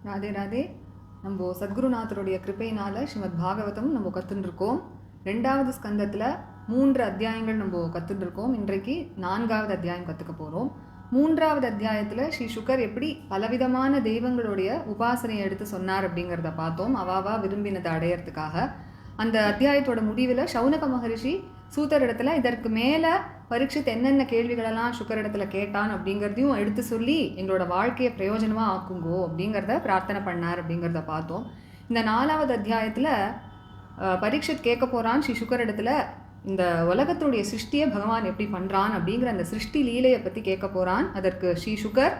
ராதே ராதே. நம்ம சத்குருநாதருடைய கிருப்பையினால் ஸ்ரீமத் பாகவதம் நம்ம கற்றுருக்கோம். 2வது ஸ்கந்தத்தில் 3 அத்தியாயங்கள் நம்ம கற்றுருக்கோம். இன்றைக்கு 4வது அத்தியாயம் கற்றுக்க போகிறோம். 3வது அத்தியாயத்தில் ஸ்ரீ சுகர் எப்படி பலவிதமான தெய்வங்களுடைய உபாசனையை எடுத்து சொன்னார் அப்படிங்கிறத பார்த்தோம். அவாவா விரும்பினதை அடையிறதுக்காக அந்த அத்தியாயத்தோட முடிவில் சௌனக மகரிஷி சூத்தரிடத்துல இதற்கு மேலே பரீட்சித் என்னென்ன கேள்விகளெல்லாம் சுக்கரிடத்துல கேட்டான் அப்படிங்கிறதையும் எடுத்து சொல்லி எங்களோட வாழ்க்கையை பிரயோஜனமாக ஆக்குங்கோ அப்படிங்கிறத பிரார்த்தனை பண்ணார் அப்படிங்கிறத பார்த்தோம். இந்த 4வது அத்தியாயத்தில் பரீட்சித் கேட்க போகிறான் ஸ்ரீ சுக்கரிடத்துல இந்த உலகத்துடைய சிருஷ்டியை பகவான் எப்படி பண்ணுறான் அப்படிங்கிற அந்த சிருஷ்டி லீலையை பற்றி கேட்க போகிறான். அதற்கு ஸ்ரீ சுகர்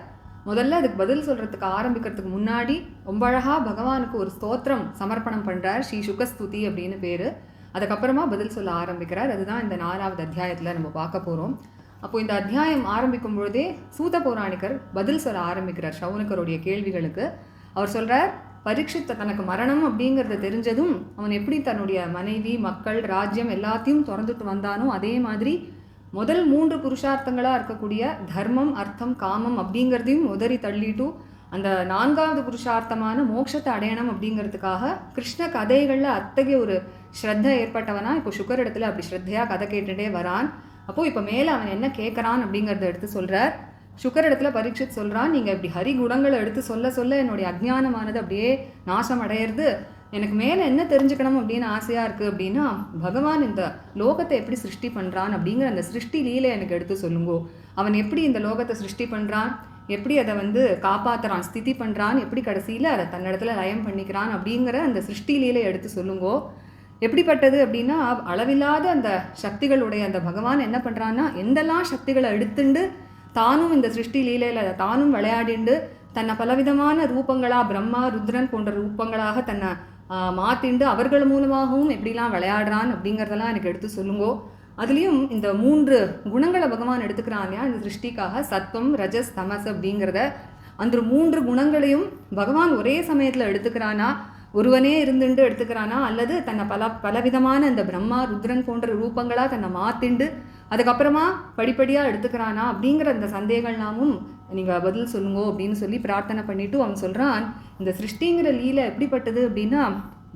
முதல்ல அதுக்கு பதில் சொல்கிறதுக்கு ஆரம்பிக்கிறதுக்கு முன்னாடி ரொம்ப அழகாக பகவானுக்கு ஒரு ஸ்தோத்திரம் சமர்ப்பணம் பண்ணுறார். ஸ்ரீ சுகஸ்துதி அப்படின்னு பேர். அதுக்கப்புறமா பதில் சொல்ல ஆரம்பிக்கிறார். அதுதான் இந்த 4வது அத்தியாயத்தில் நம்ம பார்க்க போகிறோம். அப்போது இந்த அத்தியாயம் ஆரம்பிக்கும் பொழுதே சூத பௌராணிகர் பதில் சொல்ல ஆரம்பிக்கிறார் சௌனகருடைய கேள்விகளுக்கு. அவர் சொல்கிறார், பரீட்சித் தனக்கு மரணம் அப்படிங்கிறத தெரிஞ்சதும் அவன் எப்படி தன்னுடைய மனைவி மக்கள் ராஜ்யம் எல்லாத்தையும் திறந்துட்டு வந்தானோ அதே மாதிரி முதல் 3 புருஷார்த்தங்களாக இருக்கக்கூடிய தர்மம் அர்த்தம் காமம் அப்படிங்கிறதையும் உதறி தள்ளிட்டு அந்த 4வது புருஷார்த்தமான மோட்சத்தை அடையணும் அப்படிங்கிறதுக்காக கிருஷ்ண கதைகளில் அத்தகைய ஒரு ஸ்ரத்த ஏற்பட்டவனா இப்போ சுகர் இடத்துல அப்படி ஸ்ரத்தையாக கதை கேட்டுகிட்டே வரான். அப்போது இப்போ மேலே அவன் என்ன கேட்குறான் அப்படிங்கிறத எடுத்து சொல்கிறார். சுகர் இடத்துல பரீட்சித் சொல்கிறான், நீங்கள் இப்படி ஹரி குணங்களை எடுத்து சொல்ல சொல்ல என்னுடைய அஜ்ஞானமானது அப்படியே நாசம் அடையிறது. எனக்கு மேலே என்ன தெரிஞ்சுக்கணும் அப்படின்னு ஆசையாக இருக்குது அப்படின்னா, பகவான் இந்த லோகத்தை எப்படி சிருஷ்டி பண்ணுறான் அப்படிங்கிற அந்த சிருஷ்டி லீலை எனக்கு எடுத்து சொல்லுங்கோ. அவன் எப்படி இந்த லோகத்தை சிருஷ்டி பண்ணுறான், எப்படி அதை காப்பாற்றுறான், ஸ்திதி பண்ணுறான், எப்படி கடைசியில் அதை தன்னிடத்துல லயம் பண்ணிக்கிறான் அப்படிங்கிற அந்த சிருஷ்டி லீலை எடுத்து சொல்லுங்கோ. எப்படிப்பட்டது அப்படின்னா, அளவில்லாத அந்த சக்திகளுடைய அந்த பகவான் என்ன பண்ணுறான்னா, எந்தெல்லாம் சக்திகளை எடுத்துண்டு தானும் இந்த சிருஷ்டி லீலையில் தானும் விளையாடிண்டு தன்னை பலவிதமான ரூபங்களாக பிரம்மா ருத்ரன் போன்ற ரூபங்களாக தன்னை மாற்றிண்டு அவர்கள் மூலமாகவும் எப்படிலாம் விளையாடுறான் அப்படிங்கிறதெல்லாம் எனக்கு எடுத்து சொல்லுங்கோ. அதுலேயும் இந்த 3 குணங்களை பகவான் எடுத்துக்கிறான் இல்லையா இந்த சிருஷ்டிக்காக, சத்வம் ரஜஸ் தமஸ் அப்படிங்கிறத. அந்த 3 குணங்களையும் பகவான் ஒரே சமயத்தில் எடுத்துக்கிறானா, ஒருவனே இருந்துட்டு எடுத்துக்கிறானா, அல்லது தன்னை பலவிதமான இந்த பிரம்மா ருத்ரன் போன்ற ரூபங்களாக தன்னை மாற்றிண்டு அதுக்கப்புறமா படிப்படியாக எடுத்துக்கிறானா அப்படிங்கிற அந்த சந்தேகங்கள்லாமும் நீங்கள் பதில் சொல்லுங்கோ அப்படின்னு சொல்லி பிரார்த்தனை பண்ணிவிட்டு அவன் சொல்கிறான், இந்த சிருஷ்டிங்கிற லீலை எப்படிப்பட்டது அப்படின்னா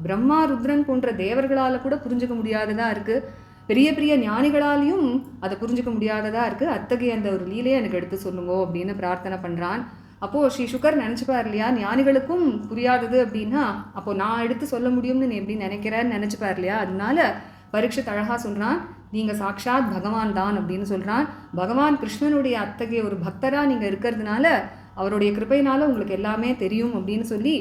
பிரம்மா ருத்ரன் போன்ற தேவர்களால் கூட புரிஞ்சுக்க முடியாததாக இருக்குது, பெரிய பெரிய ஞானிகளாலையும் அதை புரிஞ்சுக்க முடியாததாக இருக்குது. அத்தகைய அந்த ஒரு லீலையை எனக்கு எடுத்து சொல்லுங்கோ அப்படின்னு பிரார்த்தனை பண்ணுறான். அப்போது ஸ்ரீ சுகர் நினச்சிப்பார் இல்லையா, ஞானிகளுக்கும் புரியாதது அப்படின்னா அப்போது நான் எடுத்து சொல்ல முடியும்னு நீ எப்படி நினைக்கிறேன்னு நினச்சிப்பார் இல்லையா. அதனால பரீட்சித் அழகாக சொல்கிறான், நீங்கள் சாக்ஷாத் பகவான் தான் அப்படின்னு சொல்கிறான். பகவான் கிருஷ்ணனுடைய அத்தகைய ஒரு பக்தராக நீங்கள் இருக்கிறதுனால அவருடைய கிருபையினால உங்களுக்கு எல்லாமே தெரியும் அப்படின்னு சொல்லி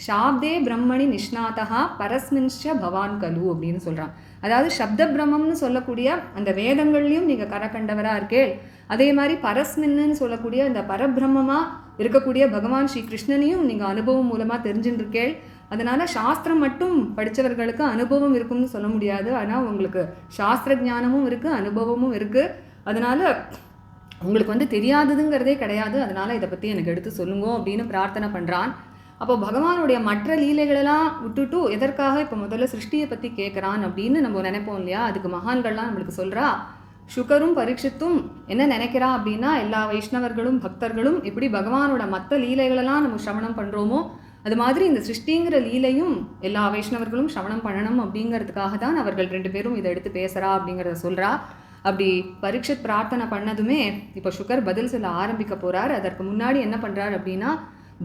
ஷாப்தே பிரம்மணி நிஷ்ணாதா பரஸ்மின்ஷ பவான் கலு அப்படின்னு சொல்கிறான். அதாவது சப்த பிரம்மம்னு சொல்லக்கூடிய அந்த வேதங்கள்லையும் நீங்கள் கரக்கண்டவராக இருக்கேள், அதே மாதிரி பரஸ்மின்னு சொல்லக்கூடிய அந்த பரபிரம்மமாக இருக்கக்கூடிய பகவான் ஸ்ரீ கிருஷ்ணனையும் நீங்கள் அனுபவம் மூலமாக தெரிஞ்சுட்டு இருக்கேள். அதனால் சாஸ்திரம் மட்டும் படித்தவர்களுக்கு அனுபவம் இருக்கும்னு சொல்ல முடியாது. ஆனால் உங்களுக்கு சாஸ்திர ஞானமும் இருக்குது, அனுபவமும் இருக்குது. அதனால் உங்களுக்கு தெரியாததுங்கிறதே கிடையாது. அதனால் இதை பற்றி எனக்கு எடுத்து சொல்லுங்கோ அப்படின்னு பிரார்த்தனை பண்ணுறான். அப்போ பகவானுடைய மற்ற லீலைகளெல்லாம் விட்டுட்டு எதற்காக இப்போ முதல்ல சிருஷ்டியை பற்றி கேட்குறான் அப்படின்னு நம்ம நினைப்போம் இல்லையா. அதுக்கு மகான்கள்லாம் நம்மளுக்கு சொல்கிறா, சுகரும் பரீட்சித்தும் என்ன நினைக்கிறா அப்படின்னா, எல்லா வைஷ்ணவர்களும் பக்தர்களும் எப்படி பகவானோட மற்ற லீலைகளெல்லாம் நம்ம சிரவணம் பண்ணுறோமோ அது மாதிரி இந்த சிருஷ்டிங்கிற லீலையும் எல்லா வைஷ்ணவர்களும் சிரவணம் பண்ணணும் அப்படிங்கிறதுக்காக தான் அவர்கள் 2 பேரும் இதை எடுத்து பேசுகிறா அப்படிங்கிறத சொல்கிறா. அப்படி பரீட்சித் பிரார்த்தனை பண்ணதுமே இப்போ சுகர் பதில் சொல்ல ஆரம்பிக்க போகிறார். அதற்கு முன்னாடி என்ன பண்ணுறார் அப்படின்னா,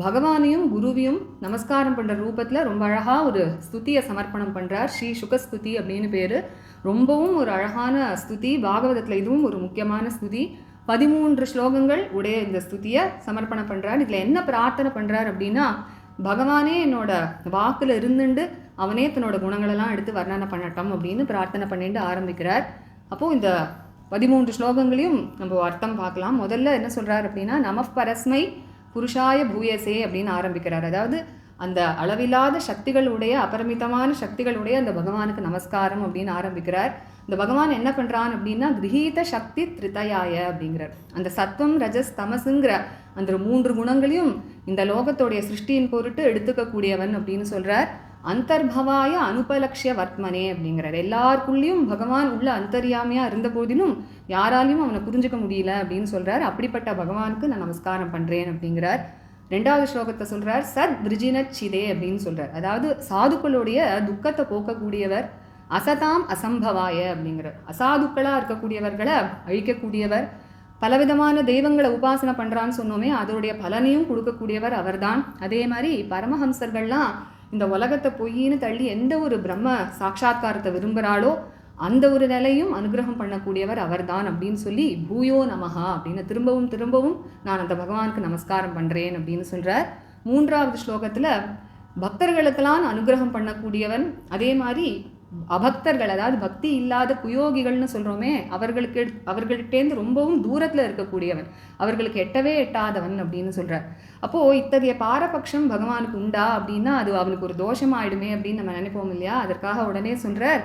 பகவானையும் குருவையும் நமஸ்காரம் பண்ணுற ரூபத்தில் ரொம்ப அழகாக ஒரு ஸ்துதியை சமர்ப்பணம் பண்ணுறார். ஸ்ரீ சுகஸ்துதி அப்படின்னு பேர். ரொம்பவும் ஒரு அழகான ஸ்துதி. பாகவதத்தில் இதுவும் ஒரு முக்கியமான ஸ்துதி. 13 ஸ்லோகங்கள் உடைய இந்த ஸ்துதியை சமர்ப்பணம் பண்ணுறார். இதில் என்ன பிரார்த்தனை பண்ணுறார் அப்படின்னா, பகவானே என்னோட வாக்கில் இருந்துண்டு அவனே தன்னோட குணங்களெல்லாம் எடுத்து வர்ணனை பண்ணட்டும் அப்படின்னு பிரார்த்தனை பண்ணிட்டு ஆரம்பிக்கிறார். அப்போது இந்த 13 ஸ்லோகங்களையும் நம்ம அர்த்தம் பார்க்கலாம். முதல்ல என்ன சொல்கிறார் அப்படின்னா, நம பரஸ்மை புருஷாய பூயசே அப்படின்னு ஆரம்பிக்கிறார். அதாவது அந்த அளவில்லாத சக்திகளுடைய அபரிமிதமான சக்திகளுடைய அந்த பகவானுக்கு நமஸ்காரம் அப்படின்னு ஆரம்பிக்கிறார். இந்த பகவான் என்ன பண்ணுறான் அப்படின்னா, கிரகீத சக்தி திரிதயாய அப்படிங்கிறார். அந்த சத்வம் ரஜஸ் தமசுங்கிற அந்த 3 குணங்களையும் இந்த லோகத்தோடைய சிருஷ்டியின் பொருட்டு எடுத்துக்கக்கூடியவன் அப்படின்னு சொல்கிறார். அந்தர்பவாய அனுபலக்ஷிய வர்த்மனே அப்படிங்கிறார். எல்லாருக்குள்ளேயும் பகவான் உள்ள அந்தர்யாமியாக இருந்த போதிலும் யாராலையும் அவனை புரிஞ்சுக்க முடியல அப்படின்னு சொல்கிறார். அப்படிப்பட்ட பகவானுக்கு நான் நமஸ்காரம் பண்ணுறேன் அப்படிங்கிறார். 2வது ஸ்லோகத்தை சொல்றார் சத் விருஜினச்சிதே அப்படின்னு சொல்றார். அதாவது சாதுக்களுடைய துக்கத்தை போக்கக்கூடியவர், அசதாம் அசம்பவாய அப்படிங்கிறார். அசாதுக்களாக இருக்கக்கூடியவர்களை அழிக்கக்கூடியவர், பலவிதமான தெய்வங்களை உபாசனை பண்ணுறான்னு சொன்னோமே அதோடைய பலனையும் கொடுக்கக்கூடியவர் அவர்தான். அதே மாதிரி பரமஹம்சர்கள்லாம் இந்த உலகத்தை பொய்ன்னு தள்ளி எந்த ஒரு பிரம்ம சாட்சா்காரத்தை விரும்புகிறாளோ அந்த ஒரு நிலையும் அனுகிரகம் பண்ணக்கூடியவர் அவர்தான் அப்படின்னு சொல்லி பூயோ நமஹா அப்படின்னு திரும்பவும் திரும்பவும் நான் அந்த பகவானுக்கு நமஸ்காரம் பண்ணுறேன் அப்படின்னு சொல்கிறார். 3வது ஸ்லோகத்தில் பக்தர்களுக்கெல்லாம் அனுகிரகம் பண்ணக்கூடியவன், அதே மாதிரி அபக்தர்கள் அதாவது பக்தி இல்லாத குயோகிகள்னு சொல்கிறோமே அவர்கள்ட்டேருந்து ரொம்பவும் தூரத்தில் இருக்கக்கூடியவன், அவர்களுக்கு எட்டவே எட்டாதவன் அப்படின்னு சொல்கிறார். அப்போது இத்தகைய பாரபட்சம் பகவானுக்கு உண்டா அப்படின்னா அது அவனுக்கு ஒரு தோஷம் ஆயிடுமே அப்படின்னு நம்ம நினைப்போம் இல்லையா. அதற்காக உடனே சொல்கிறார்,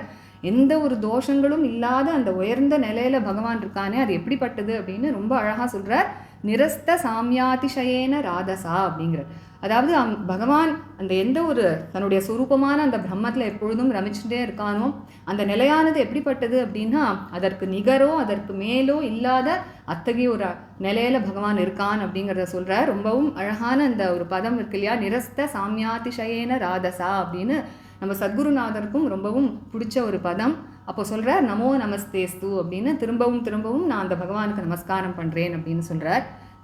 எந்த ஒரு தோஷங்களும் இல்லாத அந்த உயர்ந்த நிலையில பகவான் இருக்கானே அது எப்படிப்பட்டது அப்படின்னு ரொம்ப அழகாக சொல்கிறார். நிரஸ்த சாமியாதிசயேன ராதசா அப்படிங்கிற, அதாவது பகவான் அந்த எந்த ஒரு தன்னுடைய சுரூபமான அந்த பிரம்மத்தில் எப்பொழுதும் ரமிச்சுட்டே இருக்கானோ அந்த நிலையானது எப்படிப்பட்டது அப்படின்னா அதற்கு நிகரோ அதற்கு மேலோ இல்லாத அத்தகைய ஒரு நிலையில பகவான் இருக்கான் அப்படிங்கிறத சொல்கிறார். ரொம்பவும் அழகான அந்த ஒரு பதம் இருக்கு இல்லையா, நிரஸ்த சாமியாதிசயேன ராதசா அப்படின்னு நம்ம சத்குருநாதருக்கும் ரொம்பவும் பிடிச்ச ஒரு பதம். அப்போ சொல்கிறார் நமோ நமஸ்தேஸ்து அப்படின்னு திரும்பவும் திரும்பவும் நான் அந்த பகவானுக்கு நமஸ்காரம் பண்ணுறேன் அப்படின்னு சொல்கிறார்.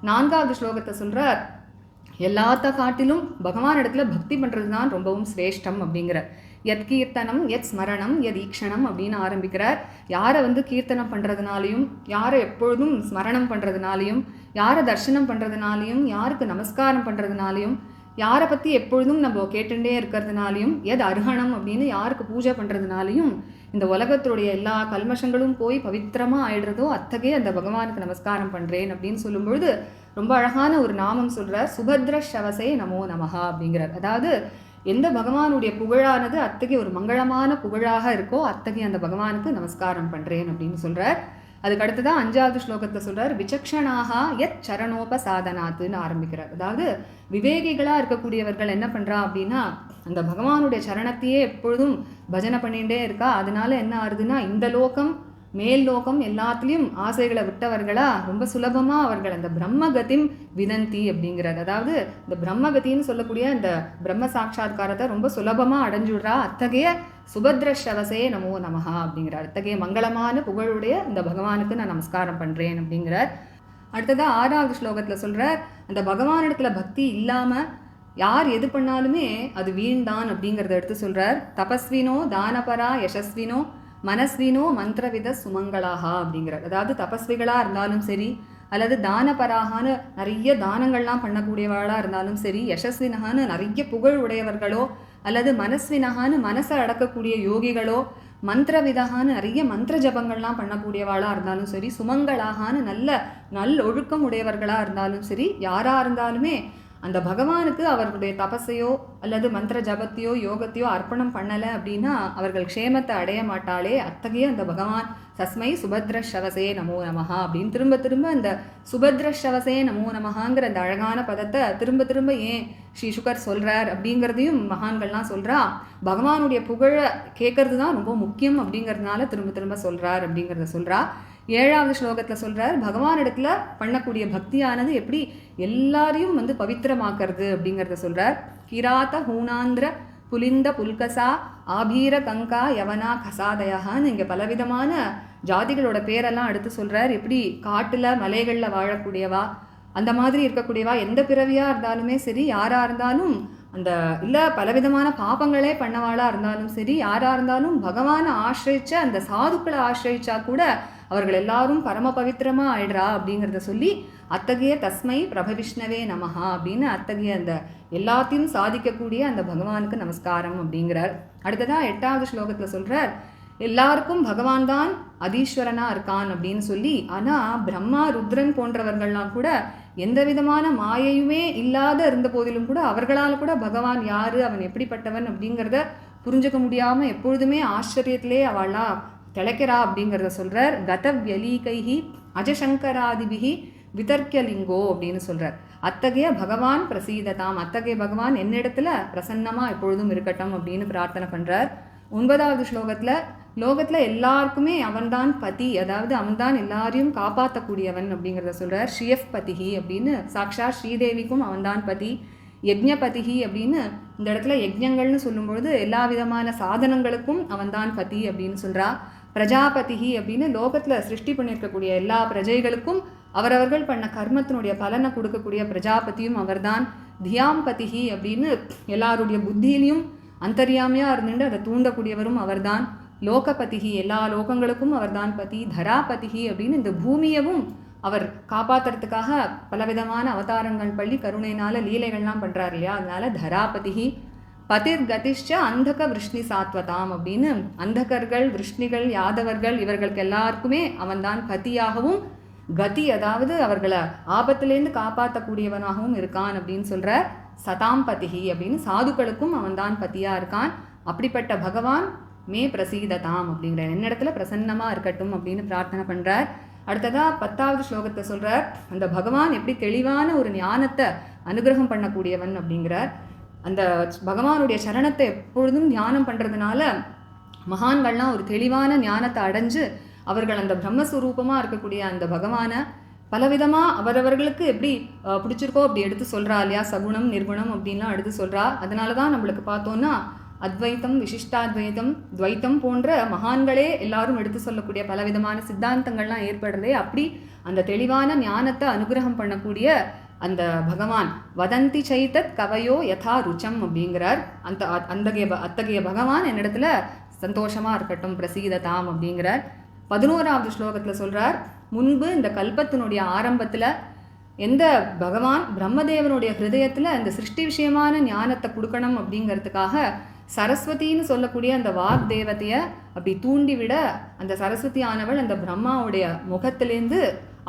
4வது ஸ்லோகத்தை சொல்கிறார், எல்லாத்த காட்டிலும் பகவான் இடத்துல பக்தி பண்ணுறது தான் ரொம்பவும் சிரேஷ்டம் அப்படிங்கிற. யத் கீர்த்தனம் யத் ஸ்மரணம் யத் ஈக்ஷணம் அப்படின்னு ஆரம்பிக்கிறார். யாரை கீர்த்தனம் பண்ணுறதுனாலையும், யாரை எப்பொழுதும் ஸ்மரணம் பண்ணுறதுனாலையும், யாரை தர்சனம் பண்ணுறதுனாலையும், யாருக்கு நமஸ்காரம் பண்ணுறதுனாலையும், யாரை பற்றி எப்பொழுதும் நம்ம கேட்டுட்டே இருக்கிறதுனாலையும், எது அர்ஹணம் அப்படின்னு யாருக்கு பூஜை பண்ணுறதுனாலையும் இந்த உலகத்துடைய எல்லா கல்மஷங்களும் போய் பவித்திரமாக ஆயிடுறதோ அத்தகைய அந்த பகவானுக்கு நமஸ்காரம் பண்ணுறேன் அப்படின்னு சொல்லும்பொழுது ரொம்ப அழகான ஒரு நாமம் சொல்கிறார். சுபத்ர ஷவசே நமோ நமஹா அப்படிங்கிறார். அதாவது எந்த பகவானுடைய புகழானது அத்தகைய ஒரு மங்களமான புகழாக இருக்கோ அத்தகைய அந்த பகவானுக்கு நமஸ்காரம் பண்ணுறேன் அப்படின்னு சொல்கிறார். அதுக்கு அடுத்ததான் 5வது ஸ்லோகத்தை சொல்கிறார், விசக்ஷணாக யத் சரணோபசாதனாத்துன்னு ஆரம்பிக்கிறார். அதாவது விவேகிகளாக இருக்கக்கூடியவர்கள் என்ன பண்ணுறா அப்படின்னா அந்த பகவானுடைய சரணத்தையே எப்பொழுதும் பஜனை பண்ணிகிட்டே இருக்கா. அதனால என்ன ஆகுதுன்னா இந்த லோகம் மேல் லோகம் எல்லாத்துலேயும் ஆசைகளை விட்டவர்களா ரொம்ப சுலபமாக அவர்கள் அந்த பிரம்மகதிம் விதந்தி அப்படிங்கிறார். அதாவது இந்த பிரம்மகத்தின்னு சொல்லக்கூடிய இந்த பிரம்ம சாட்சா்காரத்தை ரொம்ப சுலபமாக அடைஞ்சுடுறா. அத்தகைய சுபத்ர ஷவசே நமோ நமஹா அப்படிங்கிறார். அத்தகைய மங்களமான புகழுடைய இந்த பகவானுக்கு நான் நமஸ்காரம் பண்ணுறேன் அப்படிங்கிறார். அடுத்ததாக 6வது ஸ்லோகத்தில் சொல்கிறார், அந்த பகவானிடத்துல பக்தி இல்லாமல் யார் எது பண்ணாலுமே அது வீண்தான் அப்படிங்கிறத எடுத்து சொல்கிறார். தபஸ்வினோ தானபரா யசஸ்வினோ மனஸ்வினோ மந்திரவித சுமங்களாகா அப்படிங்கிறார். அதாவது தபஸ்விகளாக இருந்தாலும் சரி, அல்லது தானபராகான்னு நிறைய தானங்கள்லாம் பண்ணக்கூடியவர்களாக இருந்தாலும் சரி, யசஸ்வினகான்னு நிறைய புகழ் உடையவர்களோ, அல்லது மனஸ்வினகான்னு மனசை அடக்கக்கூடிய யோகிகளோ, மந்திரவிதகான்னு நிறைய மந்திர ஜபங்கள்லாம் பண்ணக்கூடியவாளாக இருந்தாலும் சரி, சுமங்களாகான்னு நல்ல ஒழுக்கம் உடையவர்களாக இருந்தாலும் சரி, யாராக இருந்தாலுமே அந்த பகவானுக்கு அவர்களுடைய தபஸையோ அல்லது மந்திர ஜபத்தையோ யோகத்தையோ அர்ப்பணம் பண்ணலை அப்படின்னா அவர்கள் க்ஷேமத்தை அடைய மாட்டாளே. அத்தகைய அந்த பகவான் தஸ்மை சுபத்ர ஷவசே நமோ நமஹா அப்படின்னு திரும்ப திரும்ப அந்த சுபத்ர ஷவசே நமோ நமஹாங்கிற அந்த அழகான பதத்தை திரும்ப திரும்ப ஏன் ஸ்ரீ சுகர் சொல்கிறார் அப்படிங்கிறதையும் மகான்கள்லாம் சொல்கிறா. பகவானுடைய புகழை கேட்கறது தான் ரொம்ப முக்கியம் அப்படிங்கிறதுனால திரும்ப திரும்ப சொல்கிறார் அப்படிங்கிறத சொல்கிறா. 7வது ஸ்லோகத்தில் சொல்கிறார், பகவானிடத்துல பண்ணக்கூடிய பக்தியானது எப்படி எல்லாரையும் பவித்திரமாக்கிறது அப்படிங்கிறத சொல்கிறார். கிராத்த ஹூனாந்திர புலிந்த புல்கசா ஆபீர கங்கா யவனா கசாதயான்னு இங்கே பலவிதமான ஜாதிகளோட பேரெல்லாம் எடுத்து சொல்கிறார். எப்படி காட்டில் மலைகளில் வாழக்கூடியவா, அந்த மாதிரி இருக்கக்கூடியவா, எந்த பிறவியாக இருந்தாலுமே சரி, யாராக இருந்தாலும் அந்த இல்லை பலவிதமான பாபங்களே பண்ணவாளாக இருந்தாலும் சரி, யாராக இருந்தாலும் பகவானை ஆசிரியிச்ச அந்த சாதுக்களை ஆசிரியிச்சா கூட அவர்கள் எல்லாரும் பரம பவித்திரமாக ஆயிடுறா அப்படிங்கிறத சொல்லி அத்தகைய தஸ்மை பிரபவிஷ்ணவே நமஹா அப்படின்னு அத்தகைய அந்த எல்லாத்தையும் சாதிக்கக்கூடிய அந்த பகவானுக்கு நமஸ்காரம் அப்படிங்கிறார். அடுத்ததாக 8வது ஸ்லோகத்தில் சொல்கிறார், எல்லாருக்கும் பகவான் தான் அதீஸ்வரனாக இருக்கான் அப்படின்னு சொல்லி, ஆனால் பிரம்மா ருத்ரன் போன்றவர்கள்லாம் கூட எந்த விதமான மாயையுமே இல்லாத இருந்த போதிலும் கூட அவர்களால் கூட பகவான் யார், அவன் எப்படிப்பட்டவன் அப்படிங்கிறத புரிஞ்சுக்க முடியாமல் எப்பொழுதுமே ஆச்சரியத்திலே அவளாம் திளைக்கிறா அப்படிங்கிறத சொல்கிறார். கதவ்யலீகைஹி அஜசங்கராதிபிகி விதர்க்கியலிங்கோ அப்படின்னு சொல்கிறார். அத்தகைய பகவான் பிரசீததாம், அத்தகைய பகவான் என்னிடத்துல பிரசன்னமாக எப்பொழுதும் இருக்கட்டும் அப்படின்னு பிரார்த்தனை பண்ணுறார். 9வது ஸ்லோகத்தில் லோகத்தில் எல்லாருக்குமே அவன்தான் பதி, அதாவது அவன்தான் எல்லாரையும் காப்பாற்றக்கூடியவன் அப்படிங்கிறத சொல்கிறார். ஸ்ரீயஃப் பதிஹி அப்படின்னு சாக்ஷா ஸ்ரீதேவிக்கும் அவன்தான் பதி. யஜ்ஞபதிஹி அப்படின்னு இந்த இடத்துல யஜ்ஞங்கள்னு சொல்லும்பொழுது எல்லா விதமான சாதனங்களுக்கும் அவன்தான் பதி அப்படின்னு சொல்கிறா. பிரஜாபதிஹி அப்படின்னு லோகத்தில் சிருஷ்டி பண்ணியிருக்கக்கூடிய எல்லா பிரஜைகளுக்கும் அவரவர்கள் பண்ண கர்மத்தினுடைய பலனை கொடுக்கக்கூடிய பிரஜாபதியும் அவர்தான். தியாம்பதிஹி அப்படின்னு எல்லாருடைய புத்தியிலையும் அந்தர்யாமியாக இருந்துட்டு அதை தூண்டக்கூடியவரும் அவர்தான். லோகபதிஹி எல்லா லோகங்களுக்கும் அவர்தான் பதி. தராபதிஹி அப்படின்னு இந்த பூமியவும் அவர் காப்பாற்றுறதுக்காக பலவிதமான அவதாரங்கள் பள்ளி கருணையினால லீலைகள்லாம் பண்ணுறார் இல்லையா, அதனால தராபதிஹி. பதிர் கதிஷ்ட அந்தக விருஷ்ணி சாத்வதாம் அப்படின்னு அந்தகர்கள் விருஷ்ணிகள் யாதவர்கள் இவர்களுக்கு எல்லாருக்குமே அவன்தான் பதியாகவும் கதி அதாவது அவர்களை ஆபத்திலேருந்து காப்பாற்றக்கூடியவனாகவும் இருக்கான் அப்படின்னு சொல்கிற சதாம் பதிஹி அப்படின்னு சாதுக்களுக்கும் அவன்தான் பதியாக இருக்கான். அப்படிப்பட்ட பகவான் மே பிரசீததாம் அப்படிங்கிற என்னிடத்துல பிரசன்னமாக இருக்கட்டும் அப்படின்னு பிரார்த்தனை பண்ணுறார். அடுத்ததாக 10வது ஸ்லோகத்தை சொல்கிறார். அந்த பகவான் எப்படி தெளிவான ஒரு ஞானத்தை அனுகிரகம் பண்ணக்கூடியவன் அப்படிங்கிறார். அந்த பகவானுடைய சரணத்தை எப்பொழுதும் தியானம் பண்ணுறதுனால மகான்கள்லாம் ஒரு தெளிவான ஞானத்தை அடைஞ்சு அவர்கள் அந்த பிரம்மஸ்வரூபமாக இருக்கக்கூடிய அந்த பகவானை பலவிதமாக அவரவர்களுக்கு எப்படி பிடிச்சிருக்கோ அப்படி எடுத்து சொல்கிறா இல்லையா, சகுணம் நிர்குணம் அப்படின்லாம் எடுத்து சொல்கிறா. அதனால தான் நம்மளுக்கு பார்த்தோன்னா அத்வைத்தம் விசிஷ்டாத்வைத்தம் துவைத்தம் போன்ற மகான்களே எல்லாரும் எடுத்து சொல்லக்கூடிய பலவிதமான சித்தாந்தங்கள்லாம் ஏற்படுறதே அப்படி அந்த தெளிவான ஞானத்தை அனுகிரகம் பண்ணக்கூடிய அந்த பகவான். வதந்தி சைதத் கவையோ யதா ருச்சம் அப்படிங்கிறார். அத்தகைய பகவான் என்னிடத்துல சந்தோஷமாக இருக்கட்டும் பிரசீததாம் அப்படிங்கிறார். 11வது ஸ்லோகத்தில் சொல்கிறார். முன்பு இந்த கல்பத்தினுடைய ஆரம்பத்தில் எந்த பகவான் பிரம்மதேவனுடைய ஹிருதயத்தில் அந்த சிருஷ்டி விஷயமான ஞானத்தை கொடுக்கணும் அப்படிங்கிறதுக்காக சரஸ்வதின்னு சொல்லக்கூடிய அந்த வாக் தேவதையை அப்படி தூண்டிவிட அந்த சரஸ்வதி ஆனவள் அந்த பிரம்மாவுடைய முகத்திலேருந்து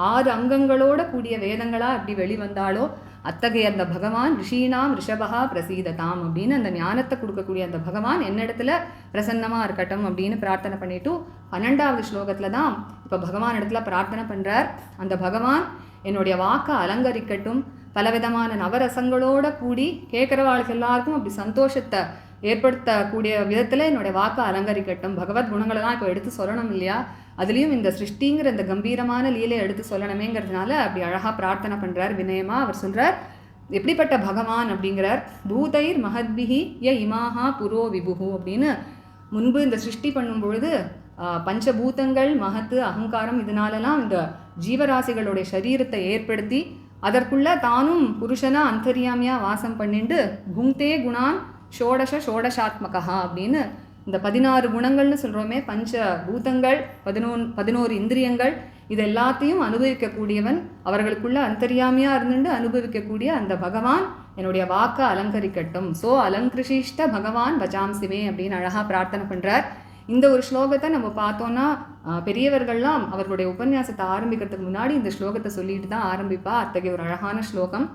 6 அங்கங்களோட கூடிய வேதங்களாக அப்படி வெளிவந்தாலோ அத்தகைய அந்த பகவான் ரிஷீனாம் ரிஷபகா பிரசீததாம் அப்படின்னு அந்த ஞானத்தை கொடுக்கக்கூடிய அந்த பகவான் என்னிடத்துல பிரசன்னமாக இருக்கட்டும் அப்படின்னு பிரார்த்தனை பண்ணிட்டு 12வது ஸ்லோகத்தில் தான் இப்போ பகவான் இடத்துல பிரார்த்தனை பண்ணுறார். அந்த பகவான் என்னுடைய வாக்கை அலங்கரிக்கட்டும், பலவிதமான நவரசங்களோட கூடி கேட்குறவாளுக்கு எல்லாருக்கும் அப்படி சந்தோஷத்தை ஏற்படுத்தக்கூடிய விதத்தில் என்னுடைய வாக்கை அலங்கரிக்கட்டும். பகவத் குணங்களை தான் இப்போ எடுத்து சொல்லணும் இல்லையா, அதுலேயும் இந்த சிருஷ்டிங்கிற இந்த கம்பீரமான லீலை எடுத்து சொல்லணுமேங்கிறதுனால அப்படி அழகாக பிரார்த்தனை பண்ணுறார் வினயமாக. அவர் சொல்கிறார் எப்படிப்பட்ட பகவான் அப்படிங்கிறார். பூதைர் மஹத்பிஹி ய இமாஹா புரோ விபுகு அப்படின்னு முன்பு இந்த சிருஷ்டி பண்ணும்பொழுது பஞ்சபூதங்கள் மகத்து அகங்காரம் இதனாலலாம் இந்த ஜீவராசிகளுடைய சரீரத்தை ஏற்படுத்தி அதற்குள்ள தானும் புருஷனா அந்தர்யாமியாக வாசம் பண்ணிட்டு குங்தே குணான் ஷோடசாத்மகா அப்படின்னு இந்த 16 குணங்கள்னு சொல்கிறோமே, பஞ்ச பூதங்கள் 11 இந்திரியங்கள் இது எல்லாத்தையும் அனுபவிக்கக்கூடியவன், அவர்களுக்குள்ள அந்தர்யாமியாக இருந்துட்டு அனுபவிக்கக்கூடிய அந்த பகவான் என்னுடைய வாக்கை அலங்கரிக்கட்டும். ஸோ அலங்கிருஷிஷ்ட பகவான் வஜாம்சிமே அப்படின்னு அழகாக பிரார்த்தனை பண்ணுறார். இந்த ஒரு ஸ்லோகத்தை நம்ம பார்த்தோன்னா பெரியவர்கள்லாம் அவர்களுடைய உபன்யாசத்தை ஆரம்பிக்கிறதுக்கு முன்னாடி இந்த ஸ்லோகத்தை சொல்லிட்டு தான் ஆரம்பிப்பா. அத்தகைய ஒரு அழகான ஸ்லோகம்.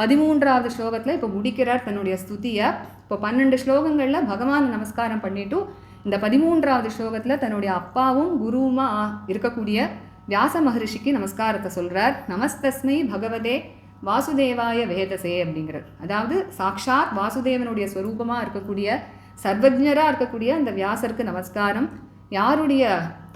13வது ஸ்லோகத்தில் இப்போ முடிக்கிறார் தன்னுடைய ஸ்துதியை. இப்போ 12 ஸ்லோகங்களில் பகவான் நமஸ்காரம் பண்ணிட்டு இந்த 13வது ஸ்லோகத்தில் தன்னுடைய அப்பாவும் குருவுமா இருக்கக்கூடிய வியாச மகரிஷிக்கு நமஸ்காரத்தை சொல்கிறார். நமஸ்தஸ்மை பகவதே வாசுதேவாய வேதசே அப்படிங்கிறது. அதாவது சாக்ஷாத் வாசுதேவனுடைய ஸ்வரூபமாக இருக்கக்கூடிய சர்வஜராக இருக்கக்கூடிய அந்த வியாசருக்கு நமஸ்காரம். யாருடைய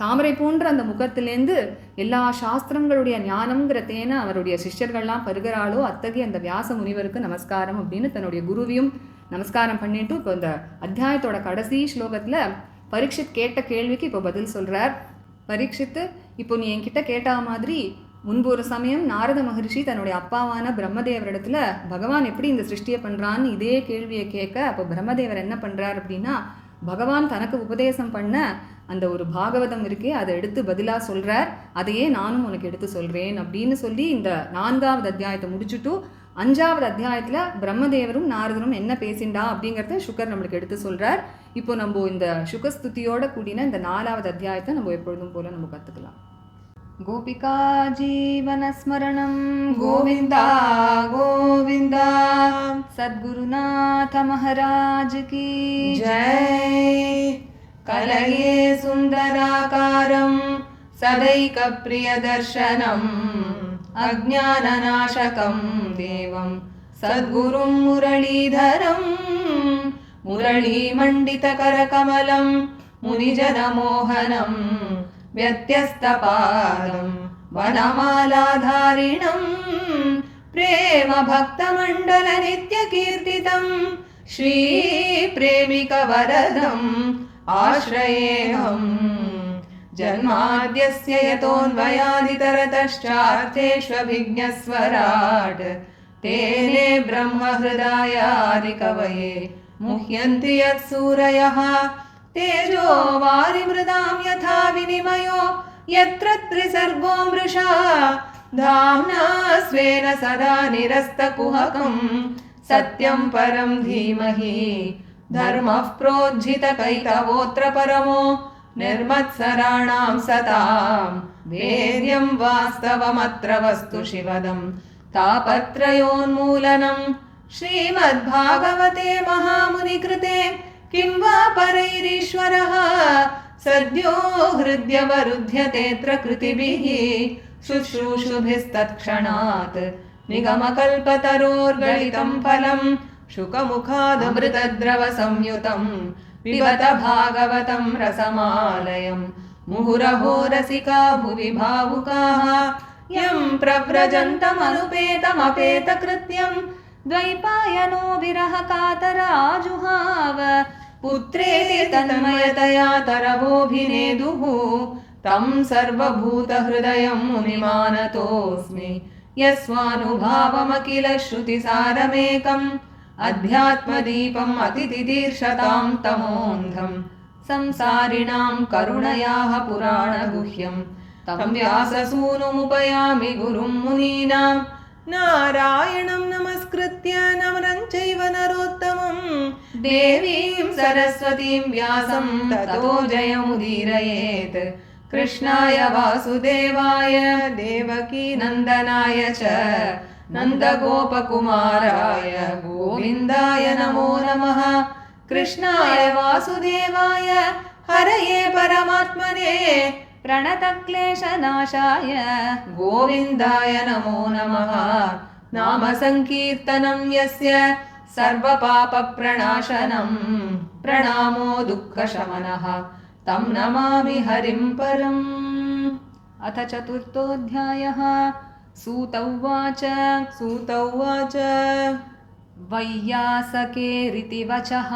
தாமரை போன்ற அந்த முகத்திலேருந்து எல்லா சாஸ்திரங்களுடைய ஞானம்ங்கிற தேனை அவருடைய சிஷ்யர்கள்லாம் பருகிறாளோ அத்தகைய அந்த வியாச முனிவருக்கு நமஸ்காரம் அப்படின்னு தன்னுடைய குருவையும் நமஸ்காரம் பண்ணிட்டு இப்போ இந்த அத்தியாயத்தோட கடைசி ஸ்லோகத்தில் பரீட்சித் கேட்ட கேள்விக்கு இப்போ பதில் சொல்கிறார். பரீட்சித்து, இப்போ நீ என்கிட்ட கேட்ட மாதிரி முன்பு ஒரு சமயம் நாரத மகரிஷி தன்னுடைய அப்பாவான பிரம்மதேவரிடத்துல பகவான் எப்படி இந்த சிருஷ்டியை பண்ணுறான்னு இதே கேள்வியை கேட்க, அப்போ பிரம்மதேவர் என்ன பண்ணுறார் அப்படின்னா பகவான் தனக்கு உபதேசம் பண்ண அந்த ஒரு பாகவதம் இருக்கே அதை எடுத்து பதிலாக சொல்கிறார். அதையே நானும் உனக்கு எடுத்து சொல்கிறேன் அப்படின்னு சொல்லி இந்த 4வது அத்தியாயத்தை முடிச்சுட்டு 5வது அத்தியாயத்தில் பிரம்மதேவரும் நாரதரும் என்ன பேசிண்டா அப்படிங்கிறத சுகர் நம்மளுக்கு எடுத்து சொல்கிறார். இப்போ நம்ம இந்த சுகஸ்துதியோட கூடின இந்த 4வது அத்தியாயத்தை நம்ம எப்பொழுதும் போல நம்ம கற்றுக்கலாம். கோபிகா ஜீவனஸ்மரணம் கோவிந்தா கோவிந்தா. சத்குருநாத மகாராஜ் கி ஜெய். கலயே சுந்தராகாரம் சதைக பிரியதர்சனம் அஜ்ஞானநாசகம் தேவம் சத்குரும் முரளீதரம் முரளீமண்டித கரகமலம் मुनिजनमोहनं व्यत्यस्तपादं वनमालाधारिणं प्रेमभक्तमण्डलनित्यकीर्तितं श्रीप्रेमिकवरदम् आश्रयेऽहम् जन्माद्यस्य यतोऽन्वयादितरतश्चार्थेष्वभिज्ञस्वराट् तेने ब्रह्महृदायादिकवये मुह्यन्ति यत्सूरयः तेजो वारिमृदां यथा विनिमयो यत्र त्रिसर्गो मृषा धाम्ना स्वेन सदा निरस्तकुहकं सत्यं परं धीमहि धर्मः प्रोज्झितकैतवोऽत्र परमो निर्मत्सराणां सतां वेद्यं वास्तवमत्र वस्तु शिवदं तापत्रयोन्मूलनं श्रीमद्भागवते महामुनिकृते किं वा परैरीश्वरः सद्यो हृद्यवरुध्यतेऽत्र कृतिभिः शुश्रूषुभिस्तत्क्षणात् निगमकल्पतरोर्गलितं फलं शुकमुखादमृतद्रवसंयुतं पिबत भागवतं रसमालयं मुहुरहो रसिका भुवि भावुकाः यं प्रव्रजन्तमनुपेतमपेतकृत्यं द्वैपायनो विरहकातराजुहाव पुत्रेति तन्मयतया तरवोऽभिनेदुः तं सर्वभूतहृदयं मुनिमानतोऽस्मि यस्वानुभावमखिल श्रुतिसारमेकम् अध्यात्मदीपम् अतितितीर्षतां तमोऽन्धं संसारिणां करुणयाः पुराणगुह्यं तं व्याससूनुमुपयामि गुरुं मुनीनां नारायणं नमस्कृत्य नरं चैव नरोत्तमं देवीं सरस्वतीं व्यासं ततो जयमुदीरयेत् कृष्णाय वासुदेवाय देवकी नन्दनाय च नन्दगोपकुमाराय गोविन्दाय नमो नमः कृष्णाय वासुदेवाय हरये परमात्मने प्रणतक्लेशनाशाय गोविन्दाय नमो नमः नाम संकीर्तनं यस्य सर्वपापप्रणाशनं प्रणामो दुःखशमनः तं नमामि हरिं परम्। अथ चतुर्थोऽध्यायः। सूत उवाच वैयासकेरिति वचः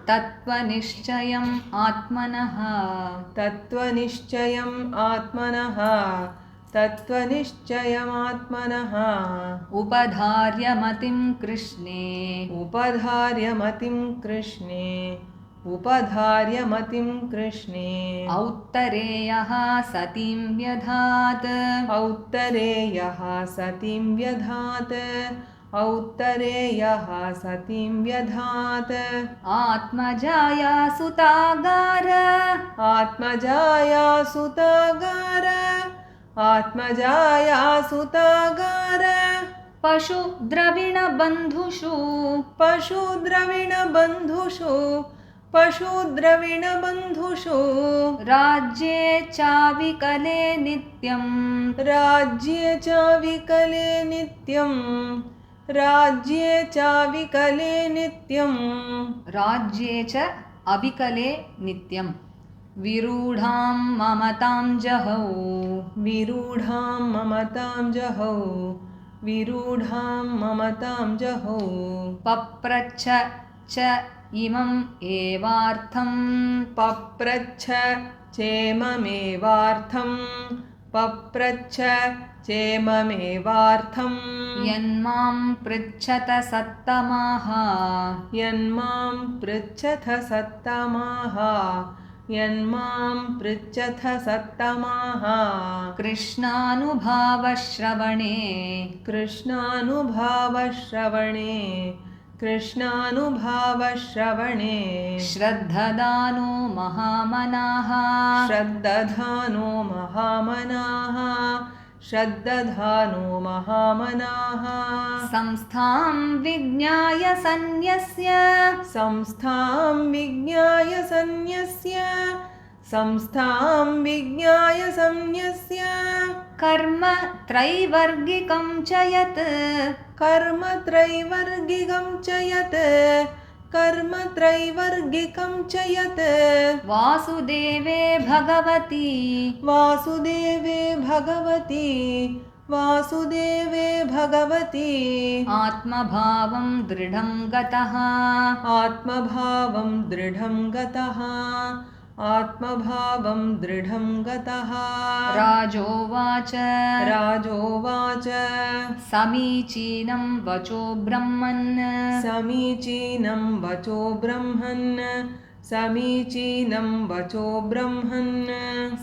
तत्त्वनिश्चयम् आत्मनः उपधार्य मतिं कृष्णे औत्तरेयः सतीं व्यधात् आत्मजाया सुतागार पशुद्रविणबन्धुषु राज्ये चाविकले नित्यम् राज्ये च अविकले नित्यम् विरूढां ममतां जहौ पप्रच्छ च इमम् एवार्थम् यन्मां पृच्छत सत्तमाः कृष्णानुभावश्रवणे श्रद्धदानो महामनाः संस्थां विज्ञाय सन्न्यस्य संस्थां विज्ञाय संन्यस्य कर्म त्रैवर्गिकं च यत् कर्मत्रैवर्गिकं च यत् कर्मत्रैवर्गिकं च यत् वासुदेवे भगवति वासुदेवे भगवति वासुदेवे भगवति आत्मभावं दृढं गतः आत्मभावं दृढं गतः आत्मभावं दृढं गतः राजोवाच राजोवाच समीचीनं वचो ब्रह्मन् समीचीनं वचो ब्रह्मन् समीचीनं वचो ब्रह्मन्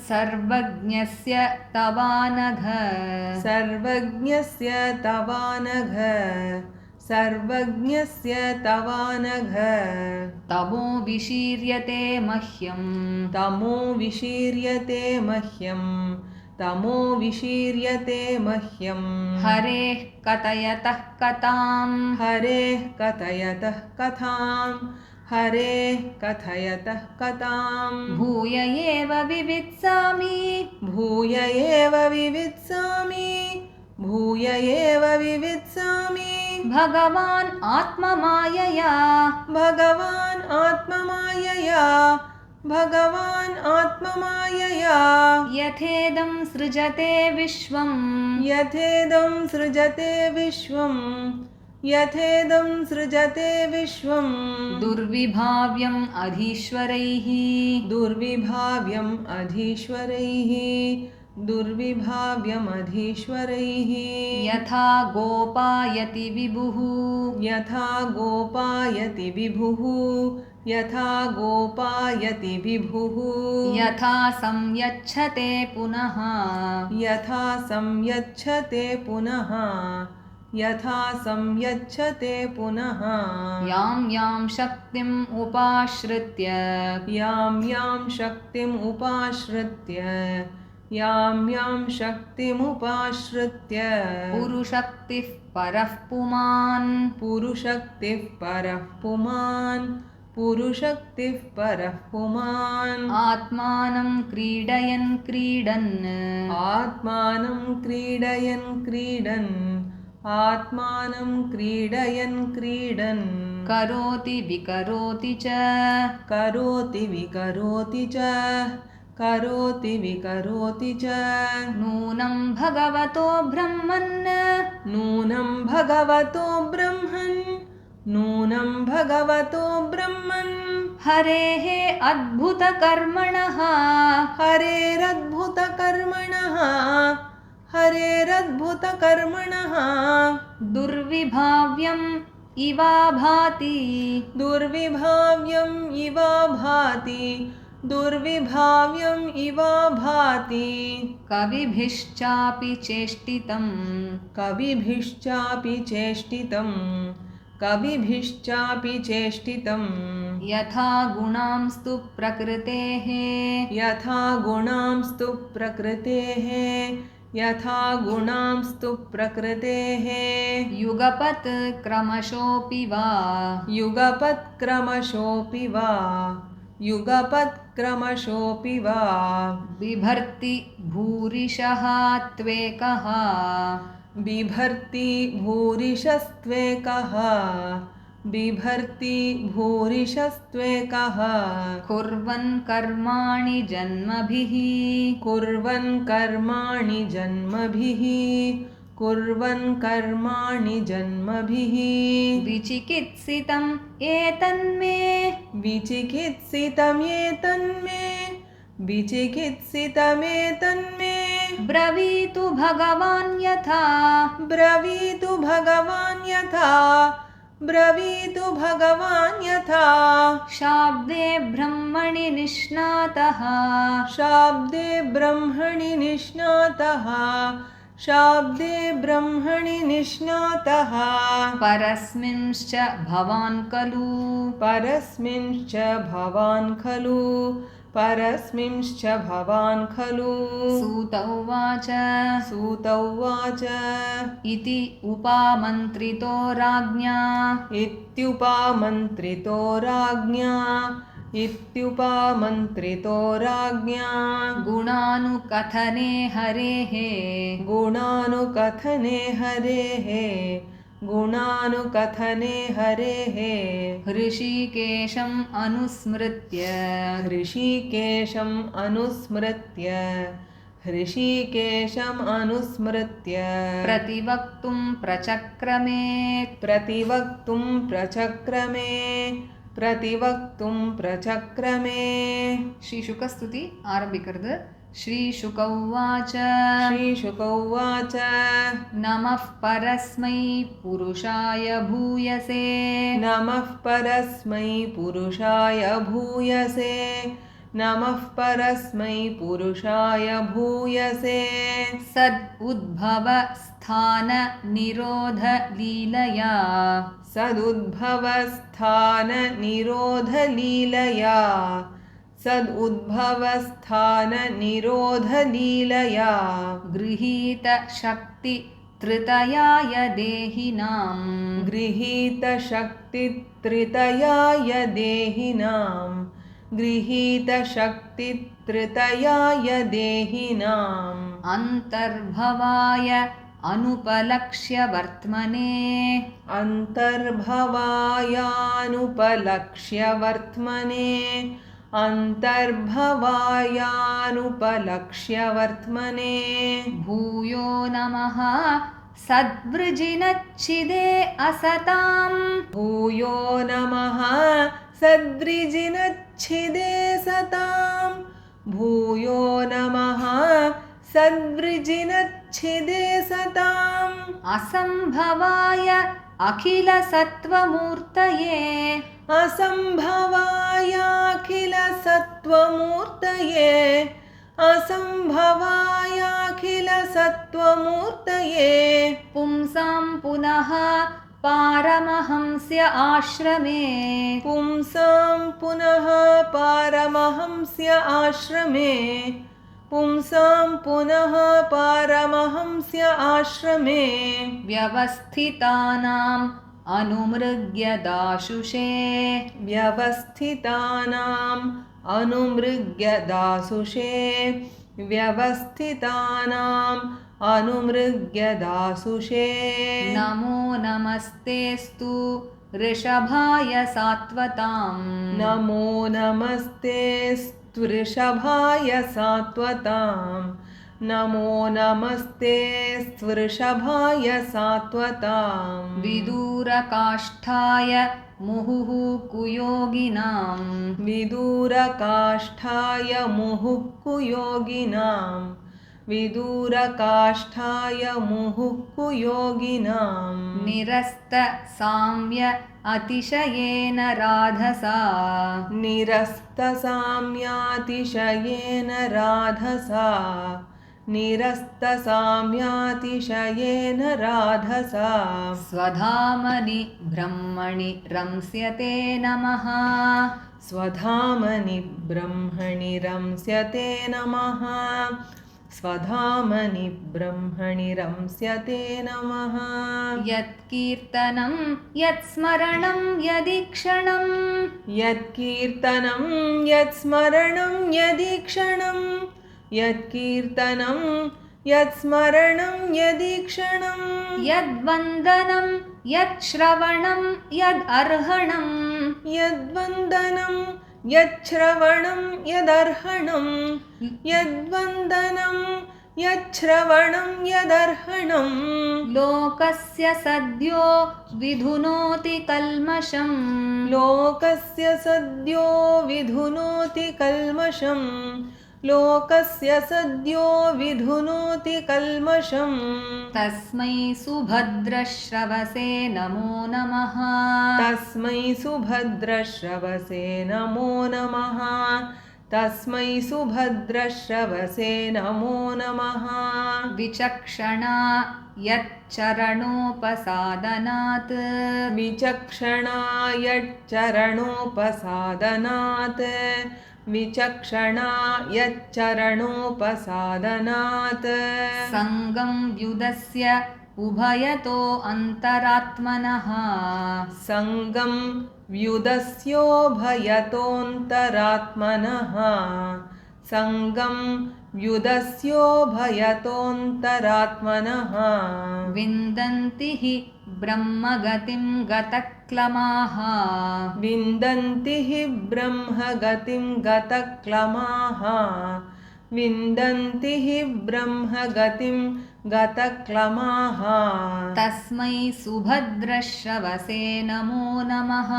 सर्वज्ञस्य तवानघ सर्वज्ञस्य तवानघ सर्वज्ञस्य तवानघ तमो विशीर्यते मह्यं तमो विशीर्यते मह्यं तमो विशीर्यते मह्यं हरेः कथयतः कथां हरेः कथयतः कथां हरेः कथयतः कथां भूय एव विवित्सामि भूय एव विवित्सामि भूय एव विवित्सामि भगवान् आत्ममायया भगवान् आत्ममायया भगवान् आत्ममायया यथेदं सृजते विश्वम् यथेदं सृजते विश्वम् यथेदं सृजते विश्वम् दुर्विभाव्यम् अधीश्वरैः दुर्विभाव्यम् अधीश्वरैः दुर्विभाव्यमधीश्वरैः यथा गोपायति विभुः यथा गोपायति विभुः यथा गोपायति विभुः यथा संयच्छते पुनः यथा संयच्छते पुनः यथा संयच्छते पुनः यां यां शक्तिम् उपाश्रित्य यां यां शक्तिम् उपाश्रित्य यां यां शक्तिमुपाश्रित्य पुरुशक्तिः परः पुमान् पुरुशक्तिः परः पुमान् पुरुशक्तिः परः पुमान् आत्मानं क्रीडयन् क्रीडन् आत्मानं क्रीडयन् क्रीडन् आत्मानं क्रीडयन् क्रीडन् करोति विकरोति च करोति विकरोति च करोति विकरोति च नूनं भगवतो ब्रह्मन् नूनं भगवतो ब्रह्मन् नूनं भगवतो ब्रह्मन् हरेः अद्भुतकर्मणः हरेरद्भुतकर्मणः हरेरद्भुतकर्मणः दुर्विभाव्यम् इवा भाति दुर्विभाव्यम् इवा भाति दुर्विभाव्यम् इवा भाति कविभिश्चापि चेष्टितम् कविभिश्चापि चेष्टितम् कविभिश्चापि चेष्टितम् यथा गुणांस्तु प्रकृतेः यथा गुणांस्तु प्रकृतेः यथा गुणांस्तु प्रकृतेः युगपत् क्रमशोऽपि वा युगपत् क्रमशोऽपि वा युगपत् क्रमशोऽपि वा बिभर्ति भूरिशः त्वेकः बिभर्ति भूरिशस्त्वेकः बिभर्ति भूरिशस्त्वेकः कुर्वन् कर्माणि जन्मभिः कुर्वन् कर्माणि जन्मभिः कुर्वन् कर्माणि जन्मभिः विचिकित्सितम् एतन्मे विचिकित्सितमेतन्मे विचिकित्सितमेतन्मे ब्रवीतु भगवान् यथा ब्रवीतु भगवान् यथा ब्रवीतु भगवान् यथा शाब्दे ब्रह्मणि निष्णातः शाब्दे ब्रह्मणि निष्णातः शाब्दे ब्रह्मणि निष्णातः परस्मिंश्च भवान् खलु परस्मिंश्च भवान् खलु परस्मिंश्च भवान् खलु सूत उवाच सूत उवाच इति उपामन्त्रितो राज्ञा इत्युपामन्त्रितो राज्ञा इत्युपमन्त्रितो राज्ञा गुणानुकथने हरेः गुणानुकथने हरेः गुणानुकथने हरेः ऋषिकेशम् अनुस्मृत्य ऋषिकेशम् अनुस्मृत्य ऋषिकेशम् अनुस्मृत्य प्रतिवक्तुं प्रचक्रमे प्रतिवक्तुं प्रचक्रमे प्रतिवक्तुं प्रचक्रमे श्रीशुकस्तुति आरम्भिकर्து श्रीशुक उवाच श्रीशुक उवाच नमः परस्मै पुरुषाय भूयसे नमः परस्मै पुरुषाय भूयसे नमः परस्मै पुरुषाय भूयसे सद् उद्भव स्थान निरोध लीलया सदुद्भवस्थान निरोधलीलया सदुद्भवस्थान निरोधलीलया गृहीत शक्ति त्रितयाय देहिनां गृहीतशक्तित्रितयाय देहिनां गृहीतशक्तित्रितयाय देहिनाम् अन्तर्भवाय अनुपलक्ष्य वर्त्मने अन्तर्भवायानुपलक्ष्य वर्त्मने अन्तर्भवायानुपलक्ष्य वर्त्मने भूयो नमः सद्वृजिनच्छिदे असताम् भूयो नमः सद्वृजिनच्छिदे सताम् भूयो नमः सद्वृजिनच्छिदे सताम् असम्भवाय अखिलसत्त्वमूर्तये असम्भवायाखिलसत्त्वमूर्तये असम्भवायाखिलसत्त्वमूर्तये पुंसां पुनः पारमहंस्य आश्रमे पुंसां पुनः पारमहंस्य आश्रमे पुंसां पुनः पारमहंस्य आश्रमे व्यवस्थितानाम् अनुमृग्य दाशुषे व्यवस्थितानाम् अनुमृग्य दासुषे व्यवस्थितानाम् अनुमृग्य दासुषे नमो नमस्तेस्तु ऋषभाय सात्वताम् नमो नमस्ते वृषभाय सात्वताम् नमो नमस्ते वृषभाय सात्वताम् विदूरकाष्ठाय मुहुः कुयोगिनाम् विदूरकाष्ठाय मुहुः कुयोगिनाम् विदूरकाष्ठाय मुहुः कुयोगिनाम् निरस्त साम्य अतिशयेन राधसा निरस्तसाम्यातिशयेन राधसा निरस्तसाम्यातिशयेन राधसा स्वधामनि ब्रह्मणि रंस्यते नमः स्वधामनि ब्रह्मणि रंस्यते नमः स्वधामनि ब्रह्मणि रंस्यते नमः यत्कीर्तनं यत्स्मरणं यदीक्षणं यत्कीर्तनं यत्स्मरणं यदीक्षणं यत्कीर्तनं यत्स्मरणं यदीक्षणं यद्वन्दनं यच्छ्रवणं यदर्हणं यद्वन्दनं यच्छ्रवणं यदर्हणं यद्वन्दनं यच्छ्रवणं यदर्हणं लोकस्य सद्यो विधुनोति कल्मषम् लोकस्य सद्यो विधुनोति कल्मषम् लोकस्य सद्यो विधुनोति कल्मषम् तस्मै सुभद्रश्रवसे नमो नमः तस्मै सुभद्रश्रवसे नमो नमः तस्मै सुभद्रश्रवसे नमो नमः विचक्षणा यच्चरणोपसादनात् विचक्षणा यच्चरणोपसादनात् विचक्षणा यच्चरणोपसादनात् सङ्गं व्युदस्य उभयतो अन्तरात्मनः सङ्गं व्युदस्योभयतोऽन्तरात्मनः सङ्गं व्युदस्योभयतोऽन्तरात्मनः विन्दन्ति हि ब्रह्मगतिं गतक्लमाः विन्दन्ति हि ब्रह्मगतिं गतक्लमाः विन्दन्ति हि ब्रह्मगतिं गतक्लमाः तस्मै सुभद्रश्रवसे नमो नमः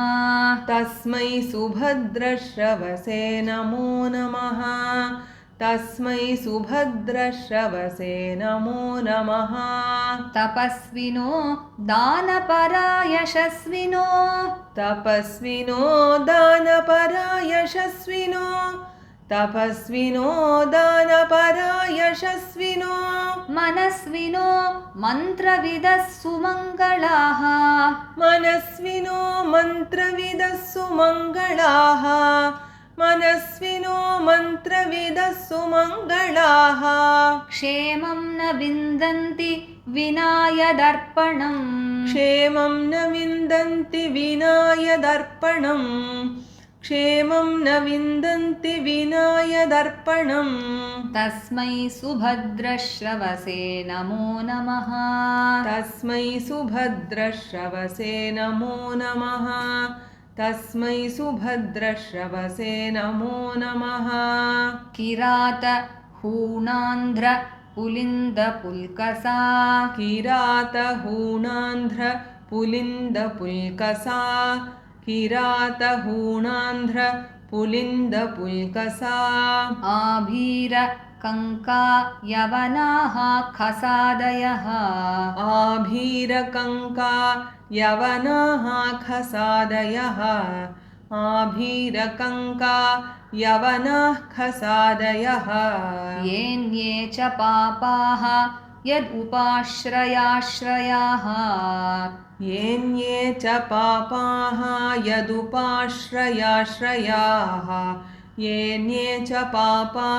तस्मै सुभद्रश्रवसे नमो नमः तस्मै सुभद्रश्रवसे नमो नमः तपस्विनो दानपरा यशस्विनो तपस्विनो दानपरा यशस्विनो तपस्विनो दानपरा यशस्विनो मनस्विनो मन्त्रविदः सुमङ्गलाः मनस्विनो मन्त्रविदः सुमङ्गलाः मनस्विनो मन्त्रविदः सुमङ्गलाः क्षेमं न विन्दन्ति विना यदर्पणम् क्षेमं न विन्दन्ति विना यदर्पणम् क्षेमं न विन्दन्ति विना यदर्पणम् तस्मै सुभद्रश्रवसे नमो नमः तस्मै सुभद्रश्रवसे नमो नमः तस्मै सुभद्रश्रवसे नमो नमः किरात हूणान्ध्र पुलिन्दपुल्कसा किरातहूणान्ध्र पुलिन्दपुल्कसा किरातहूणान्ध्र पुलिन्दपुल्कसा आभीर कङ्का यवनाः खसादयः आभीरकङ्का यवनाः खसादयः आभीरकङ्का यवनाः खसादयः येन्ये च पापाः यदुपाश्रयाश्रयाः येन्ये च पापाः यदुपाश्रयाश्रयाः येन्ये च पापा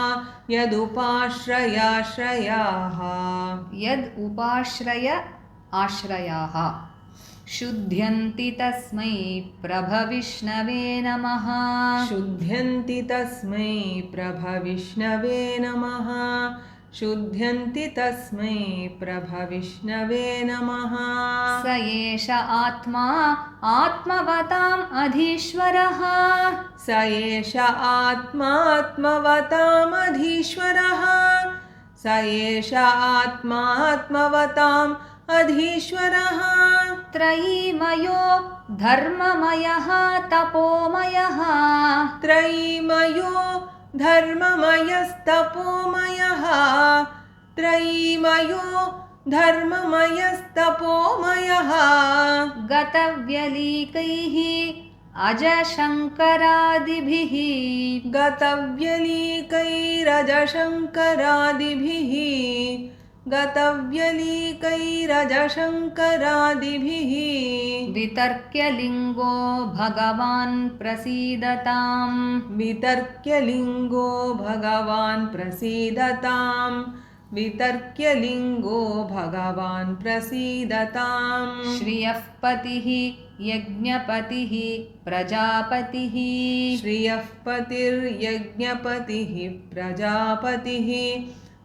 यदुपाश्रयाश्रयाः यद् उपाश्रय आश्रयाः शुध्यन्ति तस्मै प्रभविष्णवे नमः शुध्यन्ति तस्मै प्रभविष्णवे नमः शुध्यन्ति तस्मै प्रभविष्णवे नमः स एष आत्मा आत्मवताम् अधीश्वरः स एष आत्मात्मवतामधीश्वरः स एष आत्मात्मवताम् अधीश्वरः त्रयीमयो धर्ममयः तपोमयः त्रयीमयो धर्ममयस्तपोमयः त्रयीमयो धर्ममयस्तपोमयः गतव्यलीकैः अजशङ्करादिभिः गतव्यलीकैरजशङ्करादिभिः गतव्यलीकैरजशङ्करादिभिः वितर्क्यलिङ्गो भगवान् प्रसीदताम् वितर्क्यलिङ्गो भगवान् प्रसीदताम् वितर्क्यलिङ्गो भगवान् प्रसीदताम् श्रियः पतिः यज्ञपतिः प्रजापतिः श्रियः पतिर्यज्ञपतिः प्रजापतिः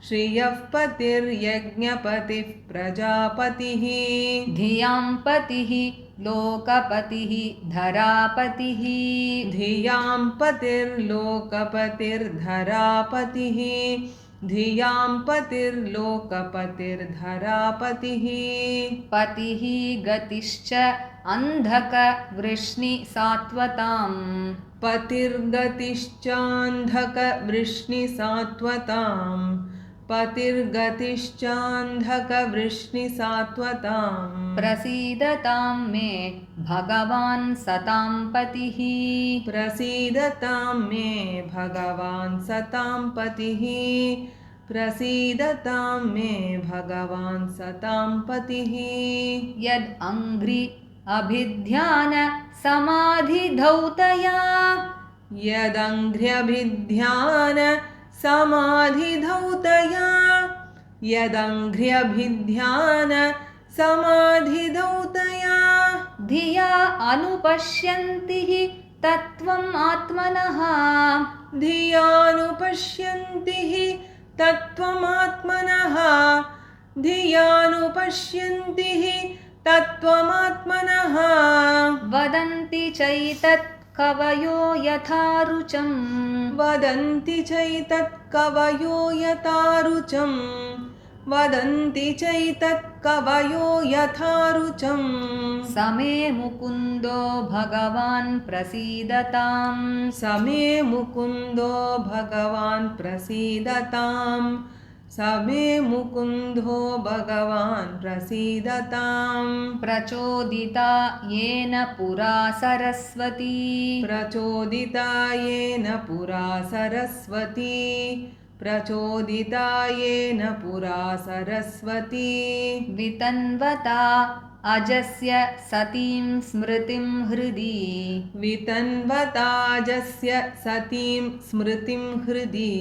श्रियः पतिर्यज्ञपतिः प्रजापतिः धियां पतिः लोकपतिः धरापतिः धियां पतिर्लोकपतिर्धरापतिः धियां पतिर्लोकपतिर्धरापतिः पतिः गतिश्च अन्धकवृष्णिसात्वताम् पतिर्गतिश्चान्धकवृष्णिसात्वताम् पतिर्गतिश्चान्धकवृष्णिसात्वताम् प्रसीदतां मे भगवान् सतां पतिः प्रसीदतां मे भगवान् सतां पतिः प्रसीदतां मे भगवान् सतां पतिः यद् अङ्घ्रि अभिध्यान समाधिधौतया यदङ्घ्र्यभिध्यान समाधिधौतया यदङ्घ्र्यभिध्यान समाधिधौतया धिया अनुपश्यन्ति हि तत्त्वम् आत्मनः धियानुपश्यन्ति हि तत्त्वमात्मनः धियानुपश्यन्ति हि तत्त्वमात्मनः वदन्ति चैतत् कवयो यथा रुचम् वदन्ति चैतत् कवयो यथा रुचम् वदन्ति चैतत् कवयो यथा रुचम् समे मुकुन्दो भगवान् प्रसीदताम् समे मुकुन्दो भगवान् प्रसीदताम् समे मुकुन्दो भगवान् प्रसीदताम् प्रचोदिता येन पुरा सरस्वती प्रचोदिता येन पुरा सरस्वती प्रचोदिता येन पुरा सरस्वती वितन्वता अजस्य सतीं स्मृतिं हृदि वितन्वताजस्य सतीं स्मृतिं हृदि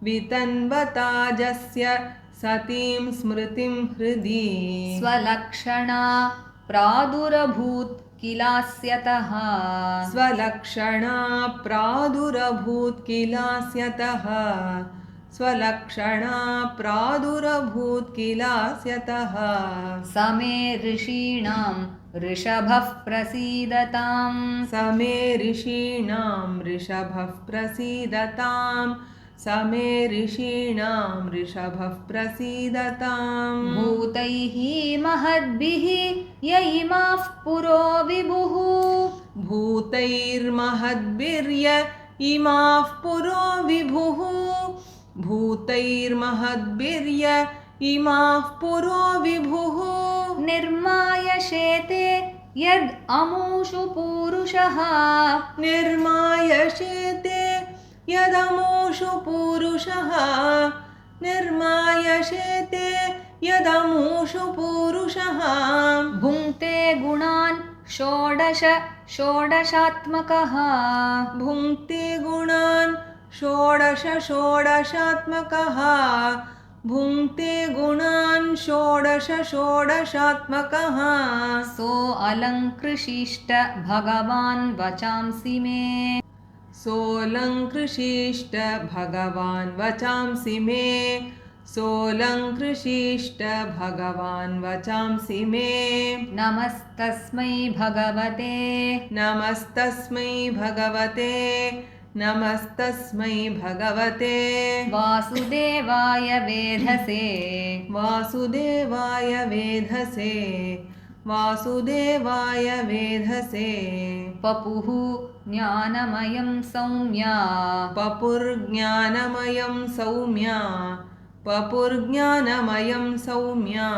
वितन्वताजस्य सतीं स्मृतिं हृदि स्वलक्षणा प्रादुरभूत् किलास्यतः स्वलक्षणा प्रादुरभूत् किलास्यतः स्वलक्षणा प्रादुरभूत् किलास्यतः समे ऋषीणां ऋषभः प्रसीदताम् समे ऋषीणां ऋषभः प्रसीदताम् समे ऋषीणां ऋषभः प्रसीदताम् भूतैः महद्भिः य इमाः पुरो विभुः भूतैर्महद्भिर्य इमाः पुरो विभुः भूतैर्महद्भिर्य इमाः पुरो विभुः निर्मायशेते यद् अमूषु पूरुषः निर्मायशेते यदमूषु पूरुषः निर्मायशेते यदमूषु पूरुषः भुङ्क्ते गुणान् षोडशात्मकः भुङ्क्ते गुणान् षोडशात्मकः भुङ्क्ते गुणान् षोडशात्मकः सो अलङ्कृशिष्ट भगवान् वचांसि मे सोऽलङ्कृशिष्ट भगवान् वचांसि मे सोऽलङ्कृशिष्ट भगवान् वचांसि मे नमस्तस्मै भगवते नमस्तस्मै भगवते नमस्तस्मै भगवते वासुदेवाय वेधसे वासुदेवाय वेधसे वासुदेवाय वेधसे पपुः ज्ञानमयं सौम्या पपुर्ज्ञानमयं सौम्या पपुर्ज्ञानमयं सौम्या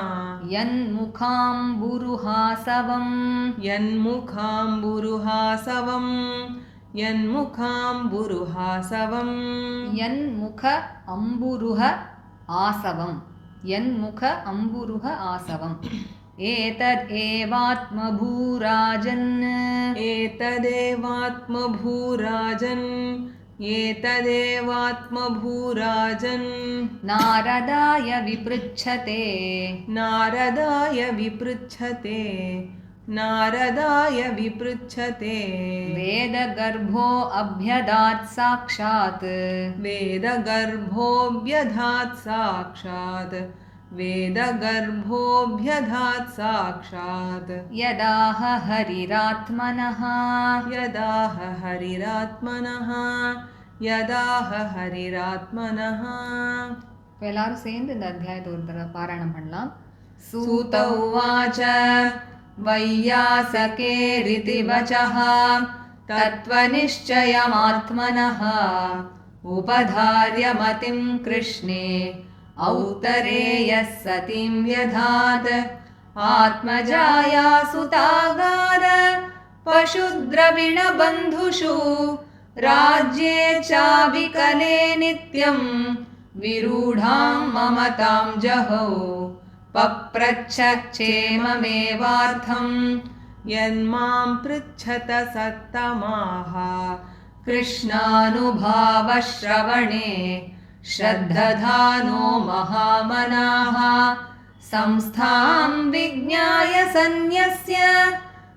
यन्मुखाम्बुरुहासवम् यन्मुखाम्बुरुहासवम् यन्मुखाम्बुरुहासवम् यन्मुख अम्बुरुह आसवम् यन्मुख अम्बुरुह आसवम् एतदेवात्मभूराजन् एतदेवात्मभूराजन् एतदेवात्मभूराजन् नारदाय विपृच्छते नारदाय विपृच्छते नारदाय विपृच्छते वेदगर्भो अभ्यदात् साक्षात् वेदगर्भोऽभ्यधात् साक्षात् वेदगर्भोऽभ्यधात् साक्षात् यदाह हरिरात्मनः यदाह हरिरात्मनः यदाह हरिरात्मनः இப்போ எல்லாரும் சேர்ந்து இந்த அத்தியாயத்தை ஒரு தடவை பாராயணம் பண்ணலாம். सूत उवाच वैयासकेरिति वचः तत्त्वनिश्चयमात्मनः उपधार्य मतिं कृष्णे औत्तरेयः सतीं व्यधात् आत्मजाया सुतागार पशुद्रविणबन्धुषु राज्ये चाविकले नित्यं विरूढां ममतां जहौ पप्रच्छ क्षेममेवार्थं यन्मां पृच्छत सत्तमाः कृष्णानुभावश्रवणे श्रद्धधानो महामनाः संस्थां विज्ञाय सन्न्यस्य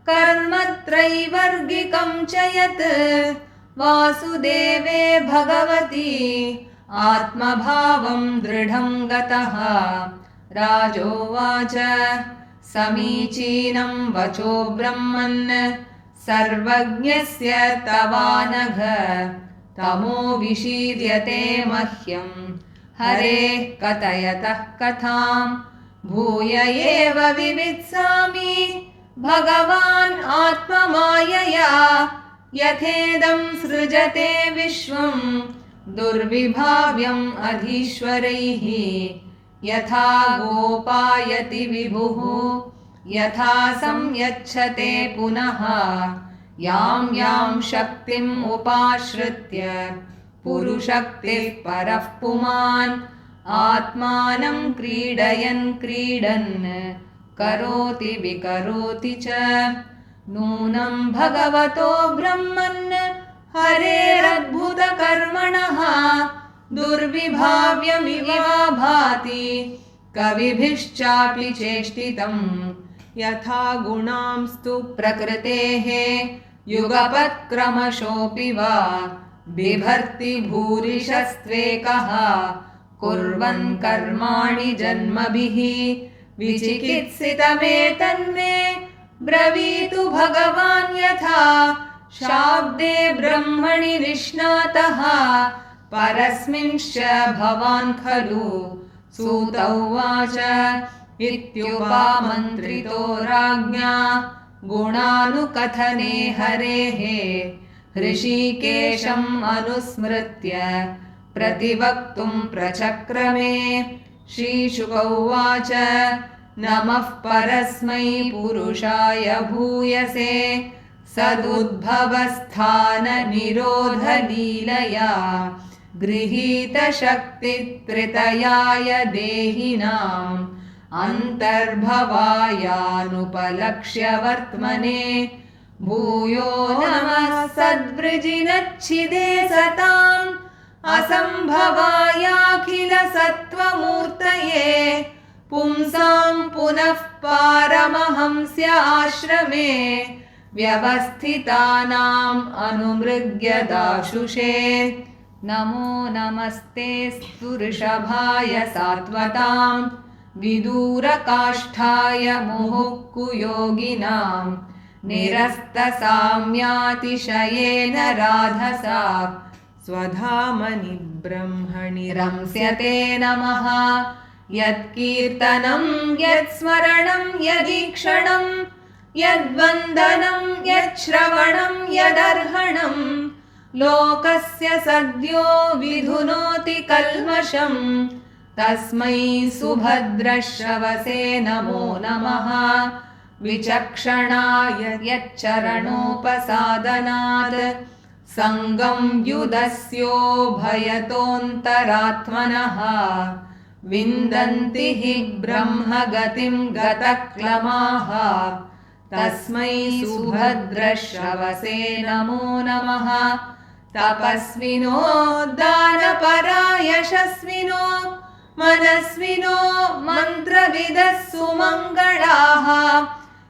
कर्मत्रैवर्गिकं च यत् वासुदेवे भगवती आत्मभावं दृढं गतः। राजोवाच समीचीनं वचो ब्रह्मन् सर्वज्ञस्य तवानघ तमो विशीर्यते मह्यं हरेः कथयतः कथां भूय एव विवित्सामि भगवान् आत्ममायया यथेदं सृजते विश्वं दुर्विभाव्यम् अधीश्वरैः यथा गोपायति विभुः यथा संयच्छते पुनः यां यां शक्तिम् उपाश्रित्य पुरुशक्तिः परः पुमान् आत्मानं क्रीडयन् क्रीडन् करोति विकरोति च नूनं भगवतो ब्रह्मन् हरेरद्भुतकर्मणः दुर्विभाव्यमिव भाति कविभिश्चापि चेष्टितम् यथा गुणांस्तु प्रकृतेः युगपत्क्रमशोऽपि वा बिभर्ति भूरिशस्त्वेकः कुर्वन् कर्माणि जन्मभिः विचिकित्सितमेतन्मे ब्रवीतु भगवान् यथा शाब्दे ब्रह्मणि निष्णातः परस्मिंश्च भवान् खलु सूत उवाच इत्युपामन्त्रितो राज्ञा गुणानुकथने हरेः हृषीकेशम् अनुस्मृत्य प्रतिवक्तुं प्रचक्रमे श्रीशुक उवाच नमः परस्मै पुरुषाय भूयसे सदुद्भवस्थाननिरोधलीलया गृहीतशक्तित्रितयाय देहिनाम् अन्तर्भवायानुपलक्ष्य वर्त्मने भूयो नमः सद्वृजिनच्छिदे सताम् असम्भवायाखिलसत्त्वमूर्तये पुंसां पुनः पारमहंस्य आश्रमे व्यवस्थितानाम् अनुमृग्य दाशुषे नमो नमस्ते स्तुऋषभाय सात्वताम् विदूरकाष्ठाय मुहुक्कुयोगिनां निरस्तसाम्यातिशयेन राधसा स्वधामनि ब्रह्मणि रंस्यते नमः यत्कीर्तनं यत्स्मरणं यदीक्षणं यद्वन्दनं यच्छ्रवणं यदर्हणं लोकस्य सद्यो विधुनोति कल्मषं तस्मै सुभद्रश्रवसे नमो नमः विचक्षणाय यच्चरणोपसादनात् सङ्गं युधस्योभयतोऽन्तरात्मनः विन्दन्ति हि ब्रह्मगतिं गतक्लमाः तस्मै सुभद्रश्रवसे नमो नमः तपस्विनो दानपरा यशस्विनो मनस्विनो मन्त्रविदः सुमङ्गलाः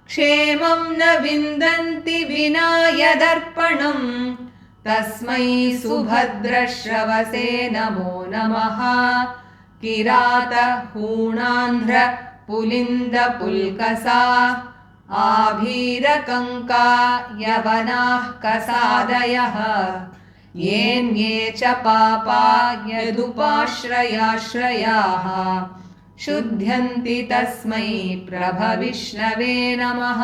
क्षेमं न विन्दन्ति विना यदर्पणम् तस्मै सुभद्रश्रवसे नमो नमः किरात हूणान्ध्र पुलिन्द पुल्कसा आभीरकङ्का यवनाः कसादयः येन्ये च पापा यदुपाश्रयाश्रयाः शुध्यन्ति तस्मै प्रभविष्णवे नमः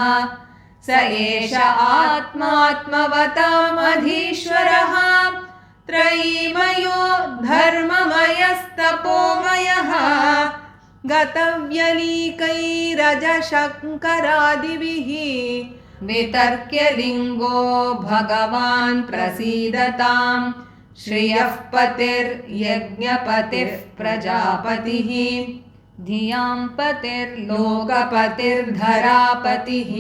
स एष आत्मात्मवतामधीश्वरः त्रयीमयो धर्ममयस्तपोमयः गतव्यलीकैरजशङ्करादिभिः वितर्क्य लिङ्गो भगवान् प्रसीदताम् श्रियः पतिर्यज्ञपतिः प्रजापतिः धियां पतिर्लोकपतिर्धरापतिः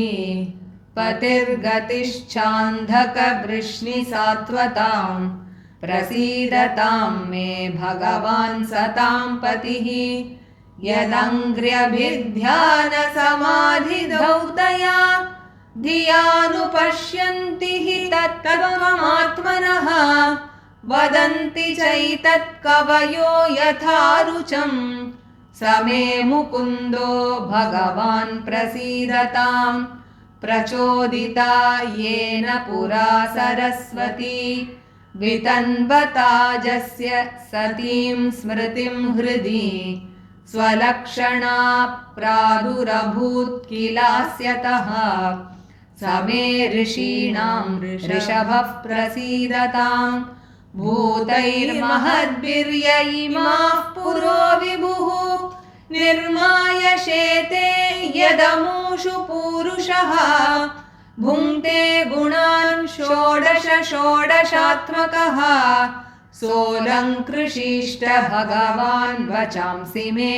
पतिर्गतिश्चान्धकवृष्णिसात्वताम् प्रसीदतां मे भगवान् सतां पतिः यदङ्घ्र्यभिध्यानसमाधिधौतया धियानुपश्यन्ति हि तत्त्वमात्मनः वदन्ति चैतत्कवयो यथा रुचम् स मे मुकुन्दो भगवान् प्रसीदताम् प्रचोदिता येन पुरा सरस्वती वितन्वताजस्य सतीं स्मृतिं हृदि स्वलक्षणा प्रादुरभूत् किलास्यतः स मे ऋषीणां ऋषभः प्रसीदताम् भूतैर्महद्भिर्य इमाः पुरो विभुः निर्मायशेते यदमूषु पूरुषः भुङ्क्ते गुणान् षोडशात्मकः सोऽलङ्कृषीष्ट भगवान् वचांसि मे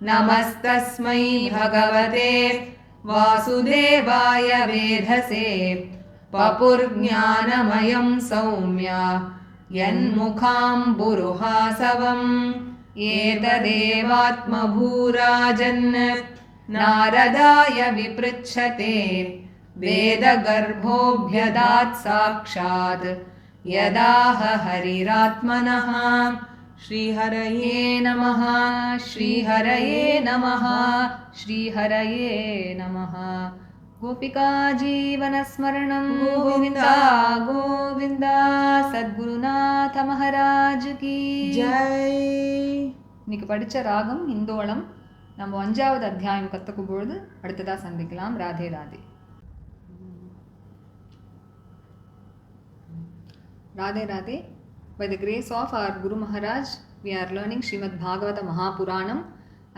नमस्तस्मै भगवते वासुदेवाय वेधसे पपुर्ज्ञानमयं सौम्य यन्मुखाम्बुरुहासवम् एतदेवात्मभूराजन् नारदाय विपृच्छते वेदगर्भोऽभ्यदात् साक्षात् यदाह हरिरात्मनः श्रीहरये नमः श्रीहरये नमः श्रीहरये नमः गोपिका जीवनस्मरणं गोविन्दा गोविन्दा सद्गुरुनाथ महाराज की ஜெய். இன்னைக்கு படித்த ராகம் இந்தோளம். நம்ம 5வது அத்தியாயம் கற்றுக்கும் பொழுது அடுத்ததாக சந்திக்கலாம். Radhe Radhe. Radhe Radhe. By the grace of our Guru Maharaj, we are learning Srimad Bhagavata Mahapuranam,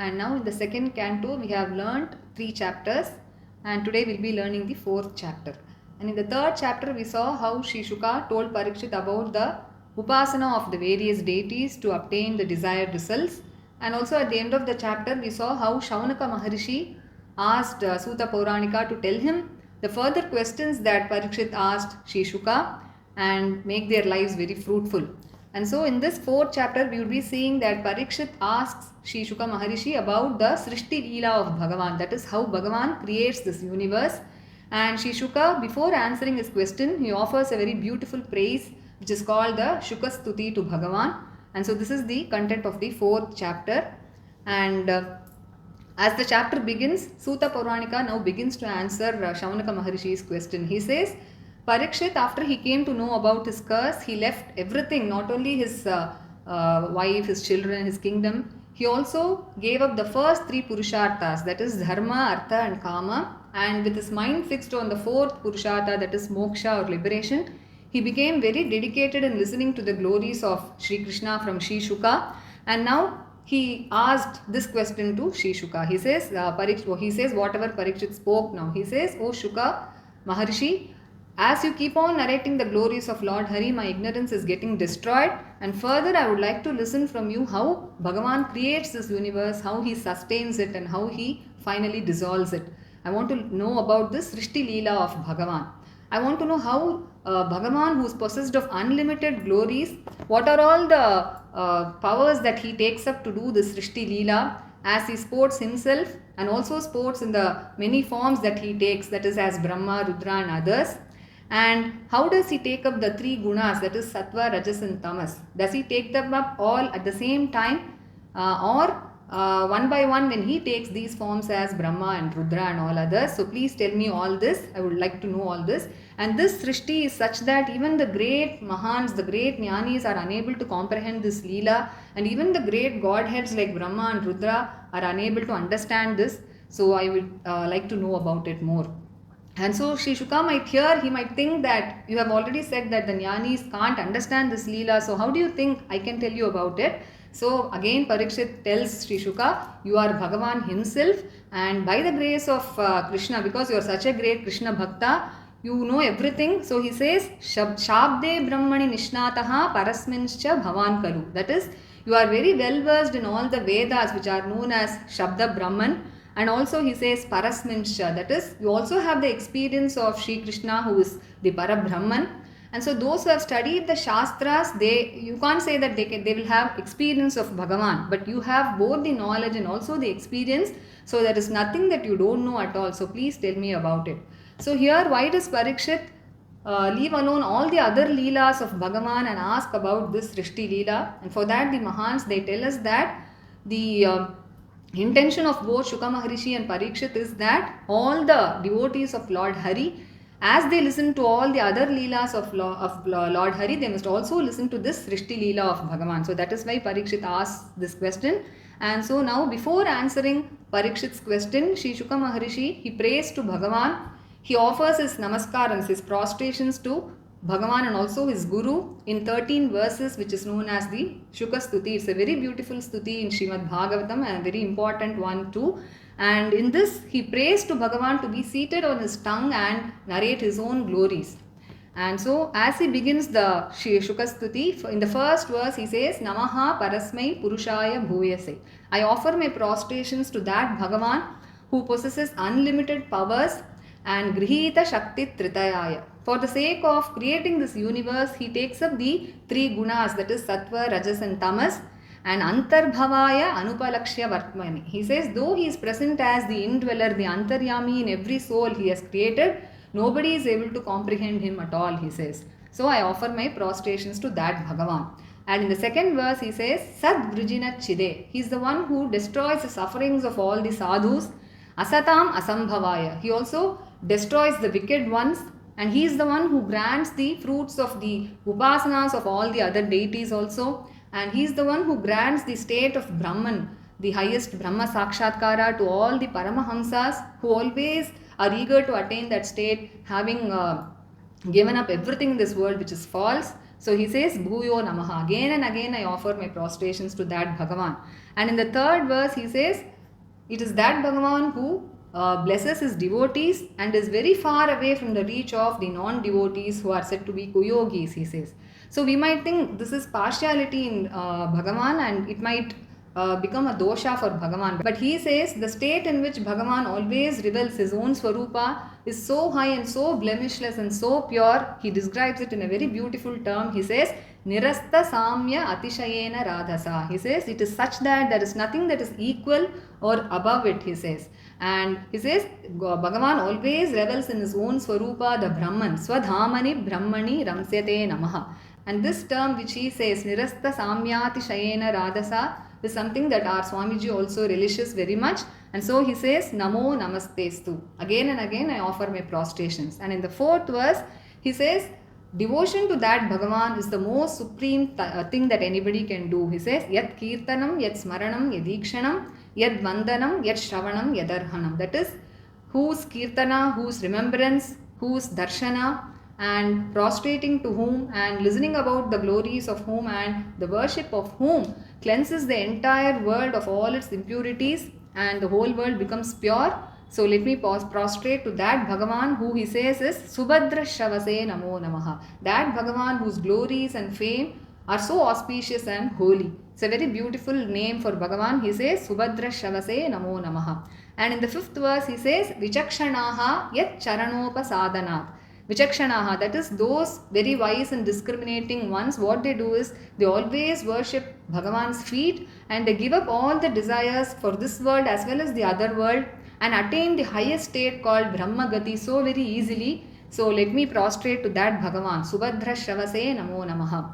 and now in the second canto we have learnt 3 chapters, and today we'll be learning the 4th chapter. And in the 3rd chapter we saw how Shri Shuka told Parikshit about the upasana of the various deities to obtain the desired results, and also at the end of the chapter we saw how Shaunaka Maharishi asked Suta Pauranika to tell him the further questions that Parikshit asked Shri Shuka and make their lives very fruitful. And so in this 4th chapter we will be seeing that Parikshit asks Shri Shuka Maharishi about the Srishti Leela of Bhagavan, that is how Bhagavan creates this universe. And Shri Shuka, before answering his question, he offers a very beautiful praise which is called the Shuka Stuti to Bhagavan. And so this is the content of the 4th chapter. And as the chapter begins, Suta Pauranika now begins to answer Shaunaka Maharishi's question. He says, Parikshit, after he came to know about his curse, he left everything, not only his wife, his children, his kingdom. He also gave up the first 3 Purusharthas, that is Dharma, Artha and Kama. And with his mind fixed on the 4th Purushartha, that is Moksha or liberation, he became very dedicated in listening to the glories of Shri Krishna from Shri Shuka. And now he asked this question to Shri Shuka. He says, whatever Parikshit spoke now, he says, O Shuka Maharishi, as you keep on narrating the glories of Lord Hari, my ignorance is getting destroyed, and further I would like to listen from you how Bhagavan creates this universe, how he sustains it and how he finally dissolves it. I want to know about this Srishti Leela of Bhagavan. I want to know how Bhagavan, who is possessed of unlimited glories, what are all the powers that he takes up to do this Srishti Leela, as he sports himself and also sports in the many forms that he takes, that is as Brahma, Rudra and others. And how does he take up the 3 gunas, that is Sattva, Rajas and Tamas? Does he take them up all at the same time or one by one when he takes these forms as Brahma and Rudra and all others? So please tell me all this. I would like to know all this. And this Srishti is such that even the great Mahans, the great Jnanis are unable to comprehend this Leela, and even the great Godheads like Brahma and Rudra are unable to understand this. So I would like to know about it more. And so Shri Shuka might hear, he might think that you have already said that the Jnanis can't understand this Leela, so how do you think I can tell you about it? So again Parikshit tells Shri Shuka, you are Bhagavan himself, and by the grace of Krishna, because you are such a great Krishna Bhakta, you know everything. So he says, Shabde Brahmani Nishnataha Parasminscha Bhavan Kalu. That is, you are very well versed in all the Vedas which are known as Shabda Brahman. And also he says Parasminscha, that is, you also have the experience of Shri Krishna, who is the Parabrahman. And so those who have studied the Shastras, you can't say that they will have experience of Bhagavan, but you have both the knowledge and also the experience. So there is nothing that you don't know at all. So please tell me about it. So here, why does Parikshit leave alone all the other Leelas of Bhagavan and ask about this Srishti Leela? And for that, the Mahans, they tell us that the intention of both Shuka Maharishi and Parikshit is that all the devotees of Lord Hari, as they listen to all the other Leelas of Lord Hari, they must also listen to this Srishti Leela of Bhagavan. So that is why Parikshit asks this question. And so now, before answering Parikshit's question, Sri Shuka Maharishi, he prays to Bhagavan. He offers his namaskarams, his prostrations to Bhagavan and also his Guru in 13 verses, which is known as the Shuka Stuti. It's a very beautiful Stuti in Srimad Bhagavatam and a very important one too. And in this, he prays to Bhagavan to be seated on his tongue and narrate his own glories. And so, as he begins the Shuka Stuti, in the first verse, he says, Namaha Parasmai Purushaya Bhuyase. I offer my prostrations to that Bhagavan who possesses unlimited powers and Grihita Shakti Tritayaya. For the sake of creating this universe, he takes up the three gunas, that is Sattva, Rajas and Tamas, and Antarbhavaya Anupalakshya Vartmani. He says, though he is present as the indweller, the Antaryami in every soul he has created, nobody is able to comprehend him at all, he says. So I offer my prostrations to that Bhagavan. And in the second verse, he says, Sad Vrijina Chide. He is the one who destroys the sufferings of all the sadhus. Asatam Asambhavaya. He also destroys the wicked ones, and he is the one who grants the fruits of the upasanas of all the other deities also, and he is the one who grants the state of Brahman, the highest Brahma Sakshatkara, to all the Paramahamsas who always are eager to attain that state, having given up everything in this world which is false. So he says, Bhuyo Namaha. Again and again I offer my prostrations to that Bhagavan. And in the third verse he says, it is that Bhagavan who blesses his devotees and is very far away from the reach of the non-devotees who are said to be kuyogis, he says. So we might think this is partiality in Bhagavan, and it might become a dosha for Bhagavan. But he says the state in which Bhagavan always reveals his own Swarupa is so high and so blemishless and so pure. He describes it in a very beautiful term. He says, Nirasta Samya Atishayena Radhasa. He says it is such that there is nothing that is equal or above it, he says. And he says, Bhagavan always revels in his own Swarupa, the Brahman. Swadhamani Brahmani Ramsyate Namaha. And this term which he says, Nirasta Samyati Shayena Radhasa, is something that our Swamiji also relishes very much. And so he says, Namo Namastestu. Again and again I offer my prostrations. And in the fourth verse, he says, devotion to that Bhagavan is the most supreme thing that anybody can do. He says, Yat Kirtanam, Yat Smaranam, Yadikshanam, Yad Vandanam, Yad Shravanam, Yadarhanam. That is, whose Kirtana, whose remembrance, whose Darshana, and prostrating to whom, and listening about the glories of whom, and the worship of whom cleanses the entire world of all its impurities, and the whole world becomes pure. So let me prostrate to that Bhagavan who he says is Subhadra Shavase Namo Namaha. That Bhagavan whose glories and fame are so auspicious and holy. It's a very beautiful name for Bhagavan. He says Subhadra Shavase Namo Namaha. And in the fifth verse he says Vichakshanaha Yat Charanopasadanat. Vichakshanaha, that is those very wise and discriminating ones, what they do is they always worship Bhagavan's feet and they give up all the desires for this world as well as the other world and attain the highest state called Brahmagati so very easily. So let me prostrate to that Bhagavan. Subhadra Shavase Namo Namaha.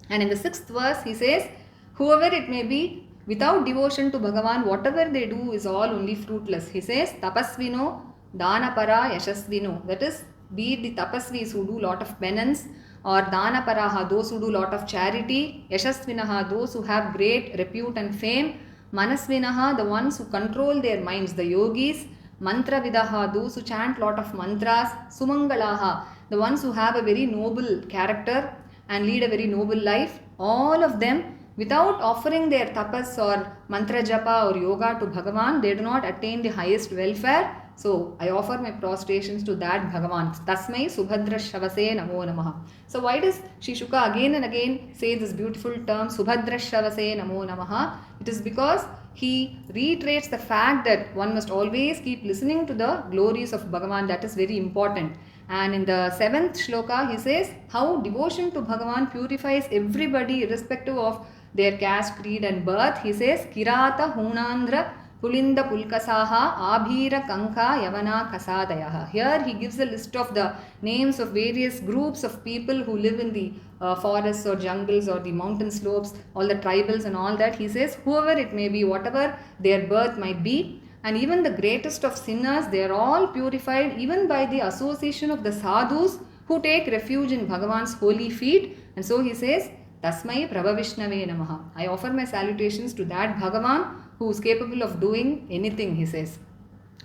And in the sixth verse he says, whoever it may be, without devotion to Bhagavan, whatever they do is all only fruitless. He says, Tapasvino, Danapara, Yashasvino. That is, be it the tapasvis who do lot of penance, or Danaparaha, those who do lot of charity, Yashasvinaha, those who have great repute and fame, Manasvinaha, the ones who control their minds, the yogis, Mantravidaha, those who chant lot of mantras, Sumangalaha, the ones who have a very noble character and lead a very noble life, all of them, without offering their tapas or mantra japa or yoga to Bhagavan, they do not attain the highest welfare. So I offer my prostrations to that Bhagavan. Tasmai Subhadra Shavase Namo Namaha. So why does Sri Shuka again and again say this beautiful term Subhadra Shavase Namo Namaha? It is because he reiterates the fact that one must always keep listening to the glories of Bhagavan. That is very important. And in the 7th shloka, he says how devotion to Bhagavan purifies everybody irrespective of their caste, creed and birth. He says, Kirata Hunandra Pulinda Pulkasaha Abhira Kanka Yavana Kasadayaha. Here he gives a list of the names of various groups of people who live in the forests or jungles or the mountain slopes, all the tribals and all that. He says, whoever it may be, whatever their birth might be, and even the greatest of sinners, they are all purified even by the association of the sadhus who take refuge in Bhagavan's holy feet. And so he says, Tasmai Prabhavishnave Namaha. I offer my salutations to that Bhagavan who is capable of doing anything, he says.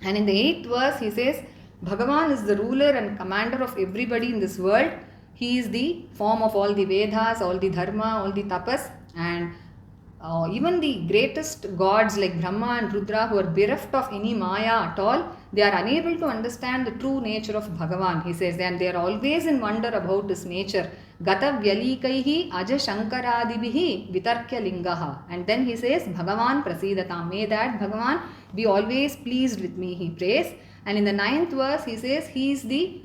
And in the 8th verse, he says, Bhagavan is the ruler and commander of everybody in this world. He is the form of all the Vedas, all the Dharma, all the Tapas, and even the greatest gods like Brahma and Rudra, who are bereft of any Maya at all, they are unable to understand the true nature of Bhagavan, he says, and they are always in wonder about his nature. Gata Vyalikaihi Aja Shankaradibihi Vitarkya Lingaha. And then he says, Bhagavan Prasidatam. May that Bhagavan be always pleased with me, he prays. And in the 9th verse, he says, he is the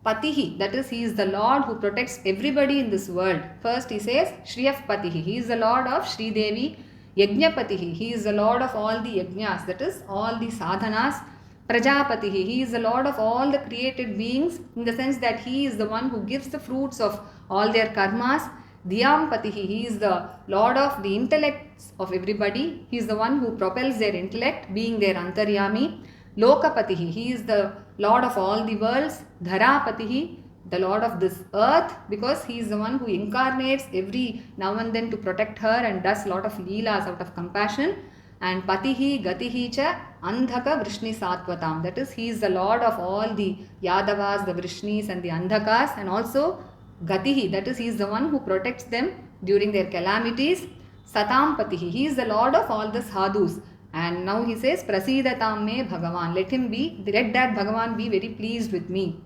Patihi, that is, he is the Lord who protects everybody in this world. First he says, Shriyaf Patihi, he is the Lord of Sri Devi. Yajnapatihi, he is the Lord of all the yajnas, that is, all the sadhanas. Prajapatihi, he is the Lord of all the created beings, in the sense that he is the one who gives the fruits of all their karmas. Dhiyampatihi, he is the Lord of the intellects of everybody. He is the one who propels their intellect, being their Antaryami. Lokapatihi, he is the Lord of all the worlds. Dharapatihi, the Lord of this earth, because he is the one who incarnates every now and then to protect her and does a lot of leelas out of compassion. And Patihi Gatihi cha Andhaka Vrishni Satvatam, that is, he is the Lord of all the Yadavas, the Vrishnis and the Andhakas, and also Gatihi, that is, he is the one who protects them during their calamities. Satam Patihi, he is the Lord of all the sadhus. And now he says, Prasidatam me Bhagavan, let that Bhagavan be very pleased with me.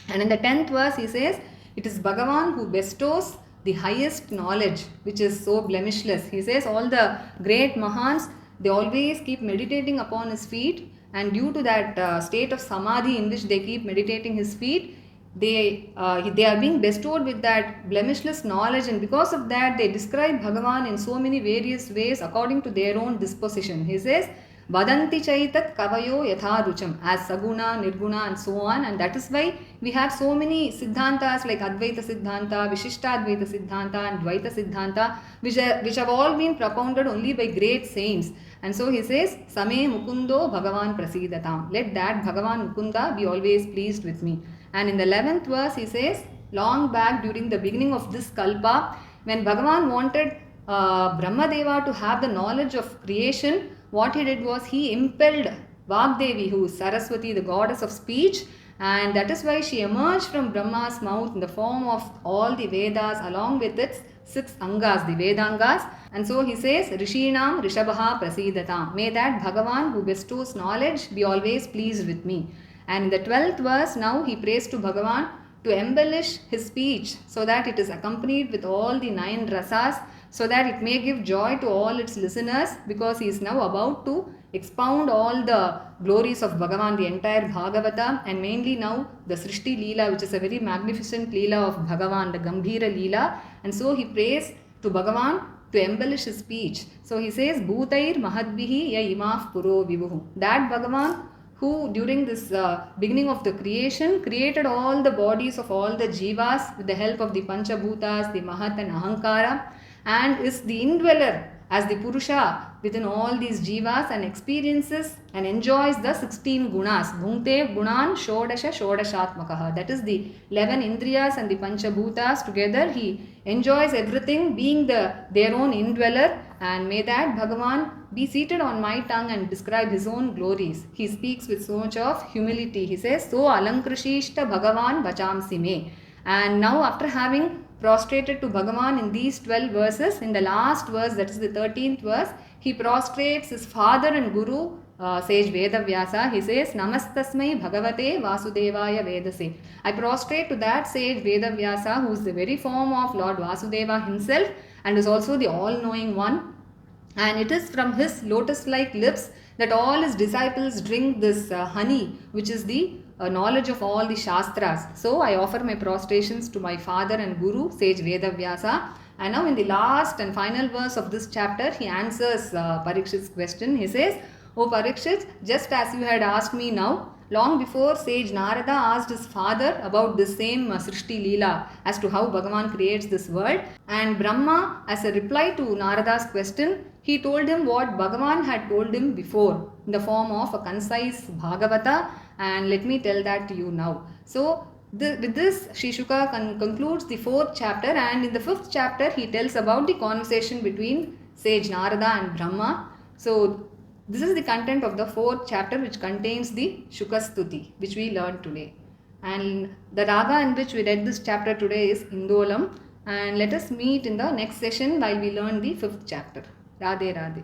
And in the 10th verse he says, it is Bhagavan who bestows the highest knowledge, which is so blemishless. He says all the great Mahans, they always keep meditating upon his feet, and due to that state of samadhi in which they keep meditating his feet, they are being bestowed with that blemishless knowledge, and because of that they describe Bhagavan in so many various ways according to their own disposition. He says, Vadanti chaitat kavayo yatha rucham, as Saguna, Nirguna and so on, and that is why we have so many Siddhantas like Advaita Siddhanta, Vishishtadvaita Siddhanta and Dvaita Siddhanta, which have all been propounded only by great saints. And so he says, Same Mukundo Bhagavan Prasidatam, let that Bhagavan Mukunda be always pleased with me. And in the 11th verse he says, long back during the beginning of this Kalpa, when Bhagavan wanted Brahmadeva to have the knowledge of creation, what he did was he impelled Vagdevi, who is Saraswati, the goddess of speech, and that is why she emerged from Brahma's mouth in the form of all the Vedas along with its 6 Angas, the Vedangas. And so he says, Rishinam Rishabha Prasidatam, may that Bhagavan who bestows knowledge be always pleased with me. And in the 12th verse, now he prays to Bhagavan to embellish his speech so that it is accompanied with all the 9 rasas, so that it may give joy to all its listeners, because he is now about to expound all the glories of Bhagavan, the entire Bhagavata, and mainly now the Srishti Leela, which is a very magnificent Leela of Bhagavan, the Gambhira Leela. And so he prays to Bhagavan to embellish his speech. So he says, Bhutair Mahadbihi ya imaf puro vibuhu. That Bhagavan who during this beginning of the creation created all the bodies of all the jivas with the help of the Panchabhutas, the Mahat and Ahankara, and is the indweller as the Purusha within all these jivas, and experiences and enjoys the 16 gunas. Bhunte gunan shodasha shodashatmakaha. That is the 11 indriyas and the Panchabhutas together. He enjoys everything, being their own indweller. And may that Bhagavan be seated on my tongue and describe his own glories. He speaks with so much of humility. He says, So alankrishishta Bhagavan vachamsi me. And now after having prostrated to Bhagavan in these 12 verses, in the last verse, that is the 13th verse, he prostrates his father and guru, sage Vedavyasa. He says, Namastasmai Bhagavate Vasudevaya Vedase. I prostrate to that sage Vedavyasa, who is the very form of Lord Vasudeva himself and is also the all-knowing one. And it is from his lotus-like lips that all his disciples drink this honey, which is the knowledge of all the Shastras. So I offer my prostrations to my father and guru, sage Vedavyasa. And now in the last and final verse of this chapter, he answers Parikshit's question. He says, "O Parikshit, just as you had asked me now, long before sage Narada asked his father about this same Srishti Leela as to how Bhagavan creates this world, and Brahma, as a reply to Narada's question, he told him what Bhagavan had told him before in the form of a concise Bhagavata, and let me tell that to you now." So with this, Sri Shuka concludes the 4th chapter, and in the 5th chapter he tells about the conversation between sage Narada and Brahma. So this is the content of the 4th chapter, which contains the Shukastuti, which we learned today. And the raga in which we read this chapter today is Indolam. And let us meet in the next session while we learn the 5th chapter. Radhe Radhe.